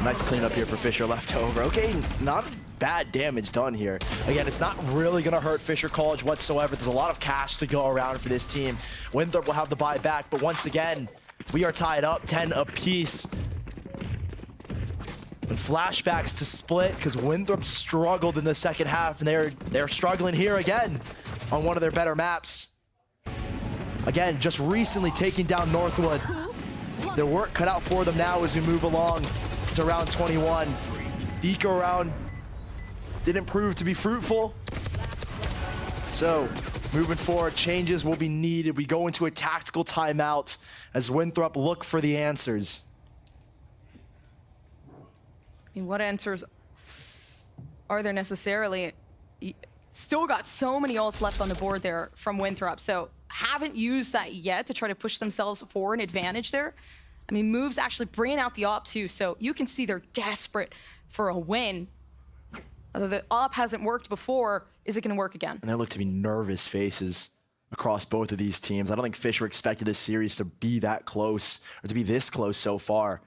Nice cleanup here for Fisher left over. Okay, not bad damage done here. Again, it's not really gonna hurt Fisher College whatsoever. There's a lot of cash to go around for this team. Winthrop will have the buy back, but once again, we are tied up 10 apiece. And flashbacks to Split because Winthrop struggled in the second half, and they're struggling here again on one of their better maps. Again, just recently taking down Northwood. Their work cut out for them now as we move along to round 21. The eco round didn't prove to be fruitful. So moving forward, changes will be needed. We go into a tactical timeout as Winthrop look for the answers. I mean, what answers are there necessarily? Still got so many ults left on the board there from Winthrop, so haven't used that yet to try to push themselves for an advantage there. I mean, moves actually bringing out the op too, so you can see they're desperate for a win. Although the op hasn't worked before, is it going to work again? And there look to be nervous faces across both of these teams. I don't think Fisher expected this series to be that close, or to be this close so far.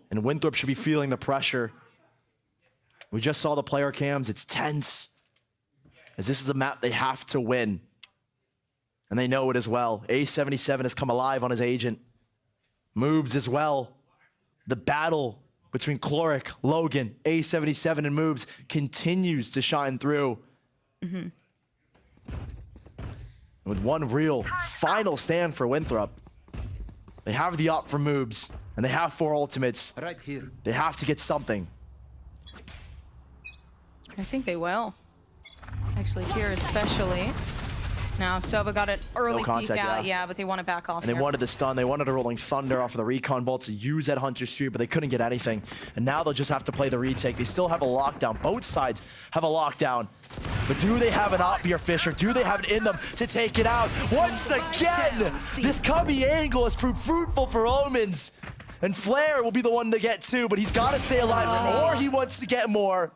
And Winthrop should be feeling the pressure. We just saw the player cams. It's tense, as this is a map they have to win. And they know it as well. A77 has come alive on his agent. Moobs as well. The battle between Chloric, Logan, A77, and Moobs continues to shine through. With one real final stand for Winthrop. They have the op for Moobs, and they have 4 ultimates. Right here. They have to get something. I think they will. Actually, here especially. Now, Sova got an early peek contact, out, yeah. but they want to back off And they here. wanted the stun. They wanted a Rolling Thunder off of the Recon Bolt to use that Hunter Street, but they couldn't get anything. And now they'll just have to play the retake. They still have a lockdown. Both sides have a lockdown. But do they have an op here, Fisher? Do they have it in them to take it out? Once again, this Cubby angle has proved fruitful for Omens. And Flair will be the one to get 2, but he's got to stay alive, or he wants to get more.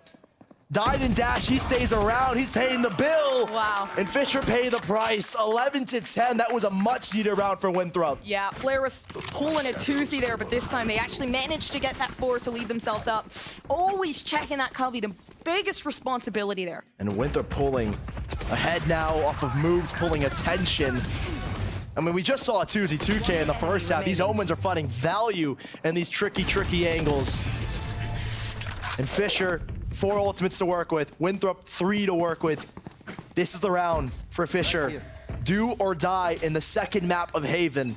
Died and Dash, he stays around, he's paying the bill. Wow. And Fisher paid the price, 11-10. That was a much needed round for Winthrop. Yeah, Flair was pulling a twosie there, but this time they actually managed to get that 4 to lead themselves up. Always checking that Cubby, the biggest responsibility there. And Winthrop pulling ahead now off of moves, pulling attention. I mean, we just saw a 2z 2K in the first half. These Omens are finding value in these tricky angles. And Fisher, 4 ultimates to work with. Winthrop, 3 to work with. This is the round for Fisher. Do or die in the second map of Haven,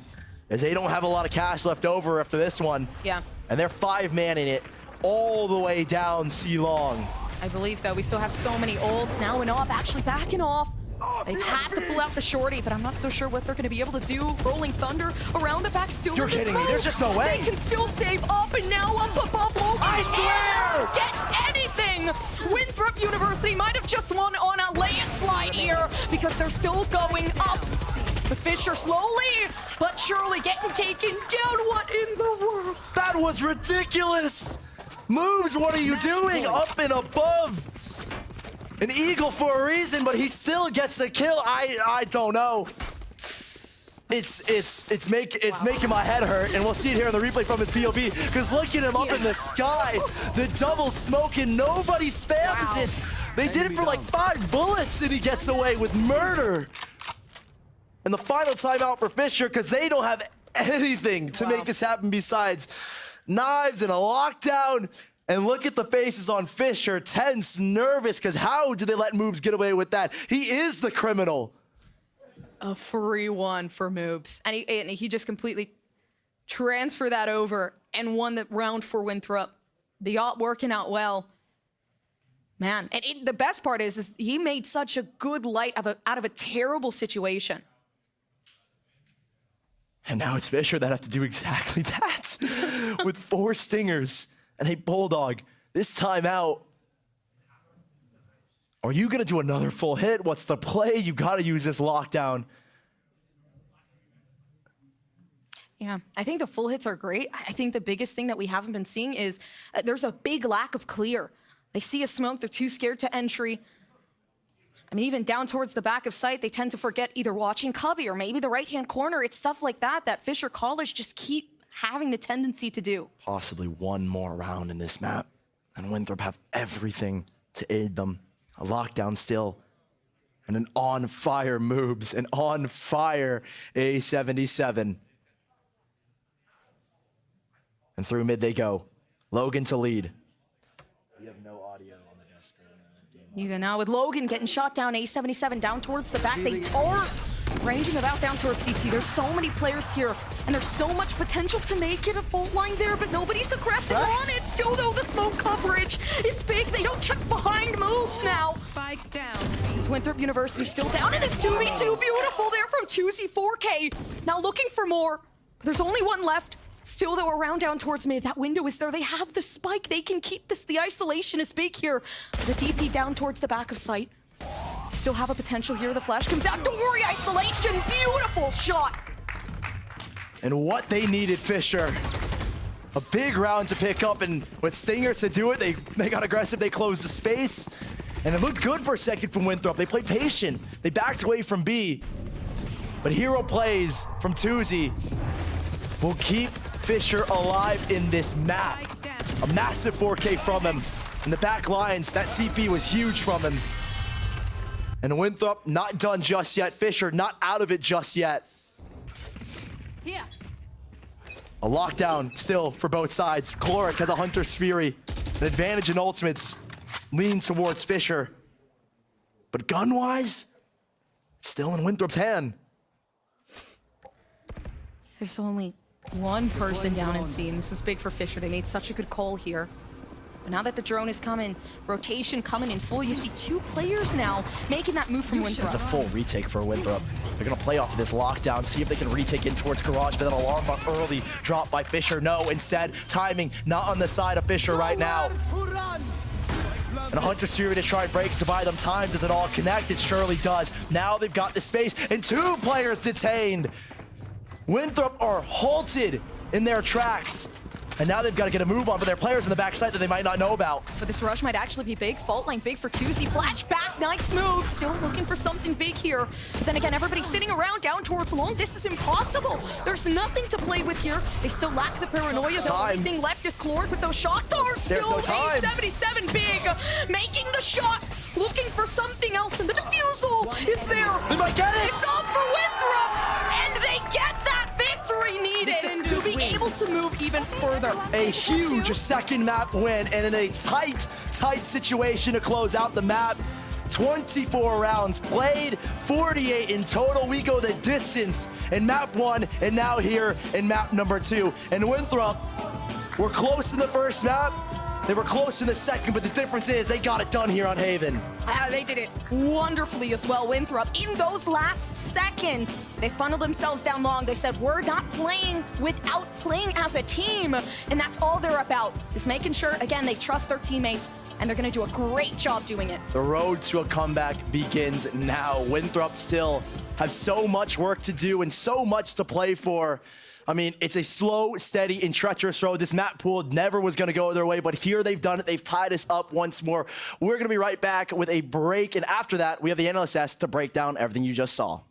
as they don't have a lot of cash left over after this one. Yeah. And they're 5-manning it all the way down C-Long. I believe, though, we still have so many ults. Now Inop actually backing off. They've had to pull out the shorty, but I'm not so sure what they're going to be able to do. Rolling Thunder around the back, still You're in the kidding me. smoke. There's just no way. They can still save up, and now up above Logan. I swear! Get anything! Winthrop University might have just won on a landslide here because they're still going up. The Fisher slowly but surely getting taken down. What in the world? That was ridiculous! Moves, what are you doing? Up and above! An eagle for a reason, but he still gets a kill. I don't know. It's making my head hurt, and we'll see it here in the replay from his POV. Because look at him up in the sky, the double smoke, and nobody spams it. They did it for like 5 bullets, and he gets away with murder. And the final timeout for Fisher, because they don't have anything to make this happen besides knives and a lockdown. And look at the faces on Fisher, tense, nervous, because how did they let Moobs get away with that? He is the criminal. A free one for Moobs. And he just completely transferred that over and won the round for Winthrop. The op working out well. Man, and the best part is he made such a good light out of a terrible situation. And now it's Fisher that have to do exactly that with 4 stingers and a bulldog. This time out. Are you going to do another full hit? What's the play? You got to use this lockdown. Yeah, I think the full hits are great. I think the biggest thing that we haven't been seeing is there's a big lack of clear. They see a smoke, they're too scared to entry. I mean, even down towards the back of sight, they tend to forget either watching Cubby or maybe the right-hand corner. It's stuff like that that Fisher College just keep having the tendency to do. Possibly one more round in this map, and Winthrop have everything to aid them. A lockdown still, and an on-fire Moobs, an on-fire A77. And through mid they go. Logan to lead. We have no audio on the desk right now. Even now with Logan getting shot down, A77 down towards the back. They are ranging about down towards CT. There's so many players here, and there's so much potential to make it a fault line there, but nobody's aggressive on it. Still though, the smoke coverage, it's big. They don't check behind moves now. Spike down. It's Winthrop University still down in this 2v2. Beautiful there from 2Z4K. Now looking for more, but there's only one left. Still though, around down towards mid. That window is there. They have the spike. They can keep this. The isolation is big here. The DP down towards the back of site. Still have a potential here. The flash comes out. Don't worry, isolation. Beautiful shot. And what they needed, Fisher. A big round to pick up, and with Stingers to do it, they got aggressive. They closed the space, and it looked good for a second from Winthrop. They played patient. They backed away from B. But hero plays from Tuzi will keep Fisher alive in this map. A massive 4K from him. In the back lines, that TP was huge from him. And Winthrop not done just yet. Fisher not out of it just yet. Here. A lockdown still for both sides. Chloric has a Hunter's Fury. An advantage in ultimates. Lean towards Fisher. But gun-wise, it's still in Winthrop's hand. There's only one person down in C, and this is big for Fisher. They made such a good call here. But now that the drone is coming, rotation coming in full, you see two players now making that move from Winthrop. It's a full retake for Winthrop. They're gonna play off of this lockdown, see if they can retake in towards Garage, but then alarm bot early drop by Fisher. No, instead, timing not on the side of Fisher right now. And a Hunter's Fury to try and break to buy them time. Does it all connect? It surely does. Now they've got the space, and two players detained. Winthrop are halted in their tracks. And now they've got to get a move on, but there are players in the backside that they might not know about. But this rush might actually be big. Fault line big for 2Z. Flash back, nice move. Still looking for something big here. But then again, everybody's sitting around down towards long. This is impossible. There's nothing to play with here. They still lack the paranoia. The only thing left is Chloric with those shot darts. There's Still no time. A77 big, making the shot, looking for something else, and the defusal is there. They might get it. It's up for Winthrop, and they get that victory needed to be able to move even further. A huge second map win, and in a tight situation to close out the map. 24 rounds played, 48 in total. We go the distance in map 1 and now here in map number 2. And Winthrop were close in the first map. They were close in the second, but the difference is they got it done here on Haven. They did it wonderfully as well, Winthrop. In those last seconds, they funneled themselves down long. They said, we're not playing without playing as a team. And that's all they're about, is making sure, again, they trust their teammates, and they're going to do a great job doing it. The road to a comeback begins now. Winthrop still have so much work to do and so much to play for. I mean, it's a slow, steady, and treacherous road. This map pool never was going to go their way, but here they've done it. They've tied us up once more. We're going to be right back with a break, and after that, we have the Analyst S to break down everything you just saw.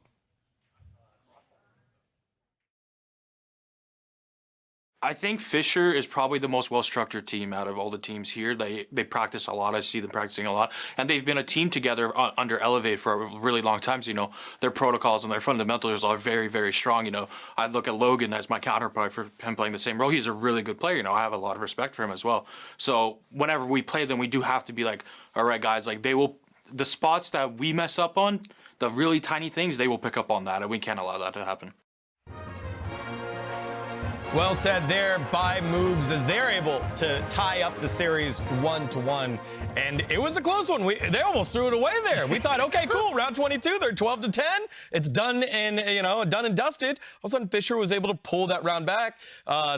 I think Fisher is probably the most well-structured team out of all the teams here. They practice a lot. I see them practicing a lot. And they've been a team together under Elevate for a really long time. So, you know, their protocols and their fundamentals are very, very strong. You know, I look at Logan as my counterpart for him playing the same role. He's a really good player. You know, I have a lot of respect for him as well. So whenever we play them, we do have to be like, all right, guys, like the spots that we mess up on, the really tiny things, they will pick up on that. And we can't allow that to happen. Well said there by Moobs as they're able to tie up the series 1-1. And it was a close one. They almost threw it away there. We thought, okay, cool, round 22, they're 12-10. It's done and, you know, done and dusted. All of a sudden, Fisher was able to pull that round back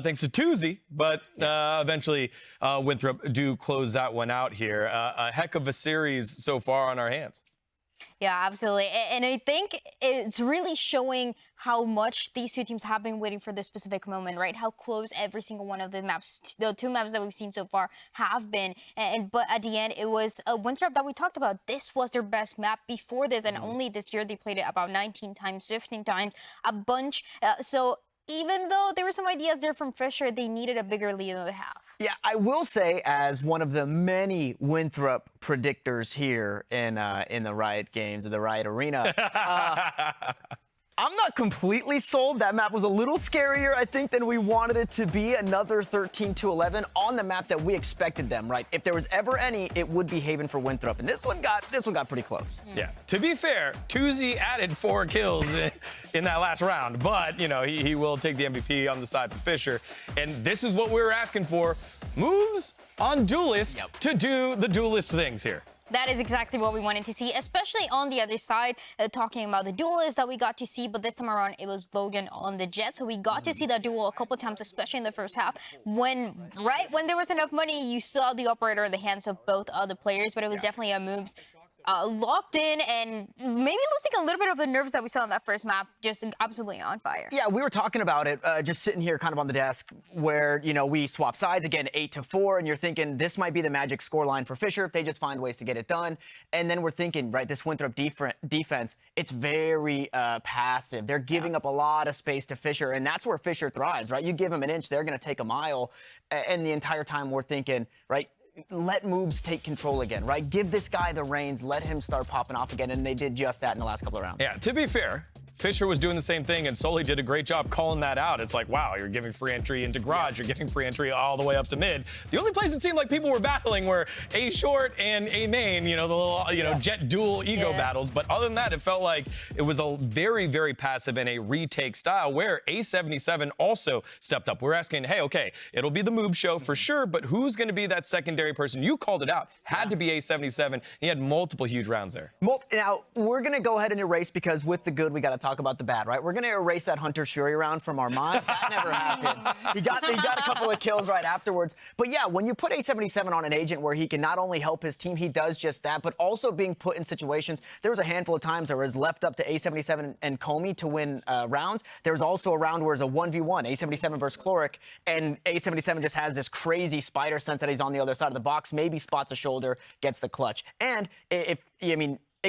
thanks to Tuzi. But eventually, Winthrop do close that one out here. A heck of a series so far on our hands. Yeah, absolutely. And I think it's really showing how much these two teams have been waiting for this specific moment, right? How close every single one of the maps, the two maps that we've seen so far have been. But at the end, it was Winthrop that we talked about. This was their best map before this, and only this year they played it about 19 times, 15 times, a bunch. So even though there were some ideas there from Fisher, they needed a bigger lead in the half. Yeah, I will say, as one of the many Winthrop predictors here in the Riot Games or the Riot Arena, I'm not completely sold. That map was a little scarier, I think, than we wanted it to be. Another 13-11 on the map that we expected them, right? If there was ever any, it would be Haven for Winthrop, and this one got pretty close. Yeah. To be fair, Tuzi added 4 kills in that last round, but you know he will take the MVP on the side for Fisher, and this is what we were asking for: moves on Duelist to do the Duelist things here. That is exactly what we wanted to see, especially on the other side, talking about the duelists that we got to see, but this time around it was Logan on the Jet, so we got to see that duel a couple times, especially in the first half, when there was enough money, you saw the operator in the hands of both other players, but it was definitely a moves locked in and maybe losing a little bit of the nerves that we saw in that first map, just absolutely on fire. Yeah, we were talking about it, just sitting here kind of on the desk where, you know, we swap sides again, 8-4, and you're thinking this might be the magic scoreline for Fisher if they just find ways to get it done. And then we're thinking, right, this Winthrop defense, it's very passive. They're giving up a lot of space to Fisher, and that's where Fisher thrives, right? You give them an inch, they're going to take a mile. And the entire time we're thinking, right, let moves take control again, right? Give this guy the reins, let him start popping off again, and they did just that in the last couple of rounds. Yeah, to be fair, Fisher was doing the same thing, and Sully did a great job calling that out. It's like, wow, you're giving free entry into garage, you're giving free entry all the way up to mid. The only place it seemed like people were battling were A short and A main, you know, the little, you know, Jet duel ego battles. But other than that, it felt like it was a very, very passive and a retake style where A77 also stepped up. We're asking, hey, okay, it'll be the moob show for sure, but who's going to be that secondary person? You called it out. Had to be A77. He had multiple huge rounds there. Now, we're going to go ahead and erase, because with the good, we got to talk about the bad, right? We're going to erase that Hunter Shuri round from our mind. That never happened. He got a couple of kills right afterwards. But yeah, when you put A77 on an agent where he can not only help his team, he does just that, but also being put in situations. There was a handful of times where it was left up to A77 and Comey to win rounds. There was also a round where it's a 1v1, A77 versus Chloric, and A77 just has this crazy spider sense that he's on the other side of the box, maybe spots a shoulder, gets the clutch. And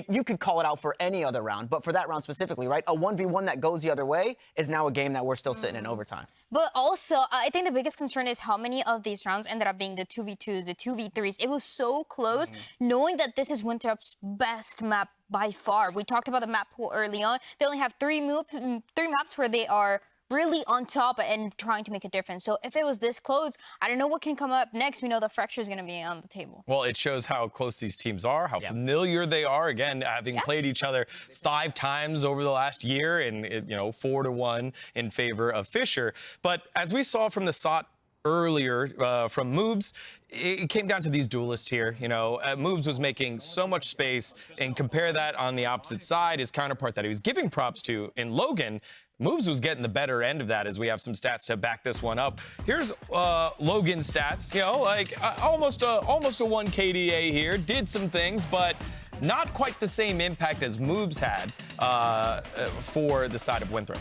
you could call it out for any other round, but for that round specifically, right? A 1v1 that goes the other way is now a game that we're still sitting in overtime. But also, I think the biggest concern is how many of these rounds ended up being the 2v2s, the 2v3s. It was so close, knowing that this is Winthrop's best map by far. We talked about the map pool early on. They only have three maps where they are really on top and trying to make a difference. So if it was this close, I don't know what can come up next. We know the fracture is going to be on the table. Well, it shows how close these teams are, how familiar they are. Again, having played each other 5 times over the last year, and 4-1 in favor of Fisher. But as we saw from the SOT earlier from Moobs, it came down to these duelists here. You know, Moobs was making so much space, and compare that on the opposite side, his counterpart that he was giving props to in Logan. Moobs was getting the better end of that, as we have some stats to back this one up. Here's Logan's stats. You know, like almost a 1 KDA here. Did some things, but not quite the same impact as Moobs had for the side of Winthrop.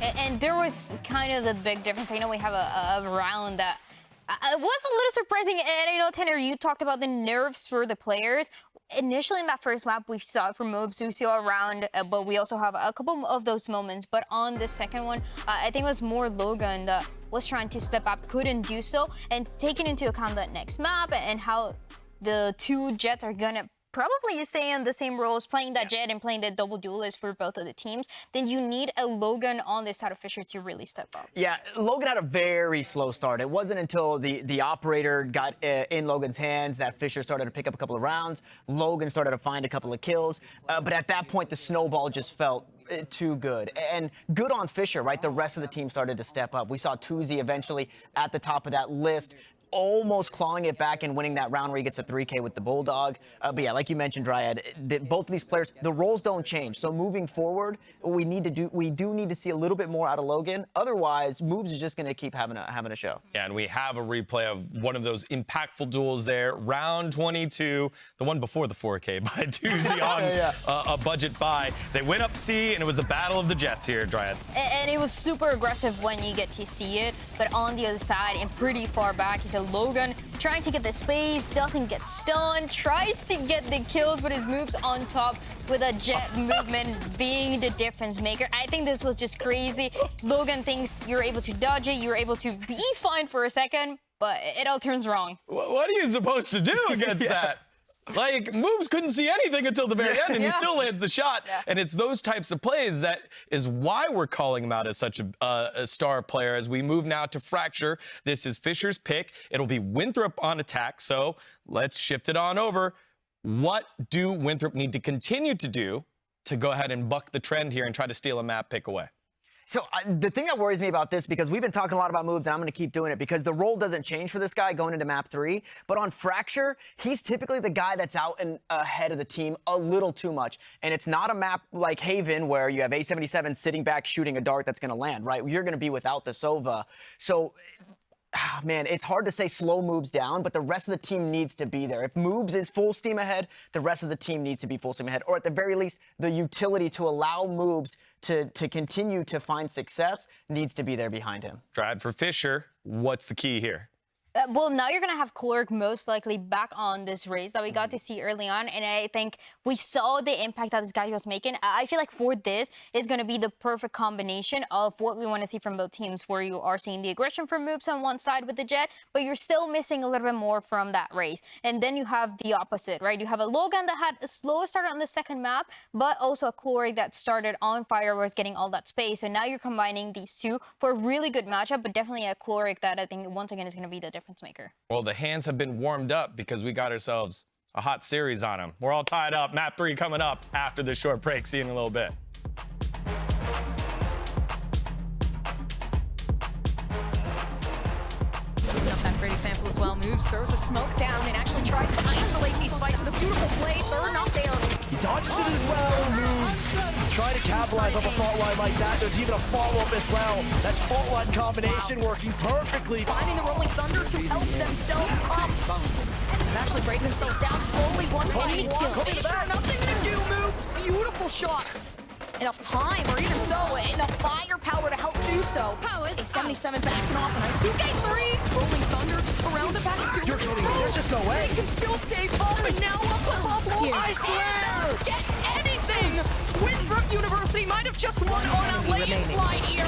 And there was kind of the big difference. I know we have a round that was a little surprising. And I know, Tanner, you talked about the nerves for the players. Initially in that first map, we saw it from Moobs, we saw around, but we also have a couple of those moments. But on the second one, I think it was more Logan that was trying to step up, couldn't do so. And taking into account that next map and how the 2 Jets are gonna probably stay in the same roles, playing that Jet and playing the double duelist for both of the teams, then you need a Logan on this side of Fisher to really step up. Yeah, Logan had a very slow start. It wasn't until the operator got in Logan's hands that Fisher started to pick up a couple of rounds. Logan started to find a couple of kills. But at that point, the snowball just felt too good. And good on Fisher, right? The rest of the team started to step up. We saw Tuzi eventually at the top of that list, almost clawing it back and winning that round where he gets a 3K with the Bulldog. But yeah, like you mentioned, Dryad, both of these players, the roles don't change. So moving forward, we do need to see a little bit more out of Logan. Otherwise, Moobs is just going to keep having a show. Yeah, and we have a replay of one of those impactful duels there. Round 22, the one before the 4K by Tuzi on a budget buy. They went up C, and it was the battle of the Jets here, Dryad. And it was super aggressive when you get to see it. But on the other side, and pretty far back, he's a Logan trying to get the space, doesn't get stunned, tries to get the kills, but his moves on top with a Jet movement being the difference maker. I think this was just crazy. Logan thinks you're able to dodge it, you're able to be fine for a second, but it all turns wrong. What are you supposed to do against that? Like, Moves couldn't see anything until the very end, and he still lands the shot. Yeah. And it's those types of plays that is why we're calling him out as such a star player. As we move now to Fracture, this is Fisher's pick. It'll be Winthrop on attack, so let's shift it on over. What do Winthrop need to continue to do to go ahead and buck the trend here and try to steal a map pick away? So the thing that worries me about this, because we've been talking a lot about Moves, and I'm going to keep doing it, because the role doesn't change for this guy going into map 3. But on Fracture, he's typically the guy that's out and ahead of the team a little too much. And it's not a map like Haven where you have A77 sitting back shooting a dart that's going to land, right? You're going to be without the Sova. So, man, it's hard to say slow Moves down, but the rest of the team needs to be there. If Moves is full steam ahead, the rest of the team needs to be full steam ahead, or at the very least, the utility to allow Moves to continue to find success needs to be there behind him. Tried for Fisher. What's the key here? Well, now you're going to have Clerk most likely back on this race that we got to see early on. And I think we saw the impact that this guy was making. I feel like for this, it's going to be the perfect combination of what we want to see from both teams, where you are seeing the aggression from Moves on one side with the Jet, but you're still missing a little bit more from that race. And then you have the opposite, right? You have a Logan that had a slow start on the second map, but also a Chloric that started on fire, was getting all that space. So now you're combining these two for a really good matchup, but definitely a Chloric that I think, once again, is going to be the difference maker. Well, the hands have been warmed up because we got ourselves a hot series on them. We're all tied up. Map 3 coming up after this short break. See you in a little bit. Putting up that great example as well. Moves, throws a smoke down, and actually tries to isolate these fights with a beautiful play. They're not there. He dodges it as well, Moves. Trying to capitalize on the fault line like that. There's even a follow-up as well. That fault line combination working perfectly. Finding the Rolling Thunder to help themselves up. And actually breaking themselves down slowly, one by one. Fisher, nothing to do, Moves. Beautiful shots. Enough time, or even so, enough firepower to help do so. A 77 backing off, a nice 2K3. Rolling Thunder around the back, still You're kidding me. There's just no way. They can still save up, and now up above. I swear! Get anything! Winthrop University might have just won on a landslide here.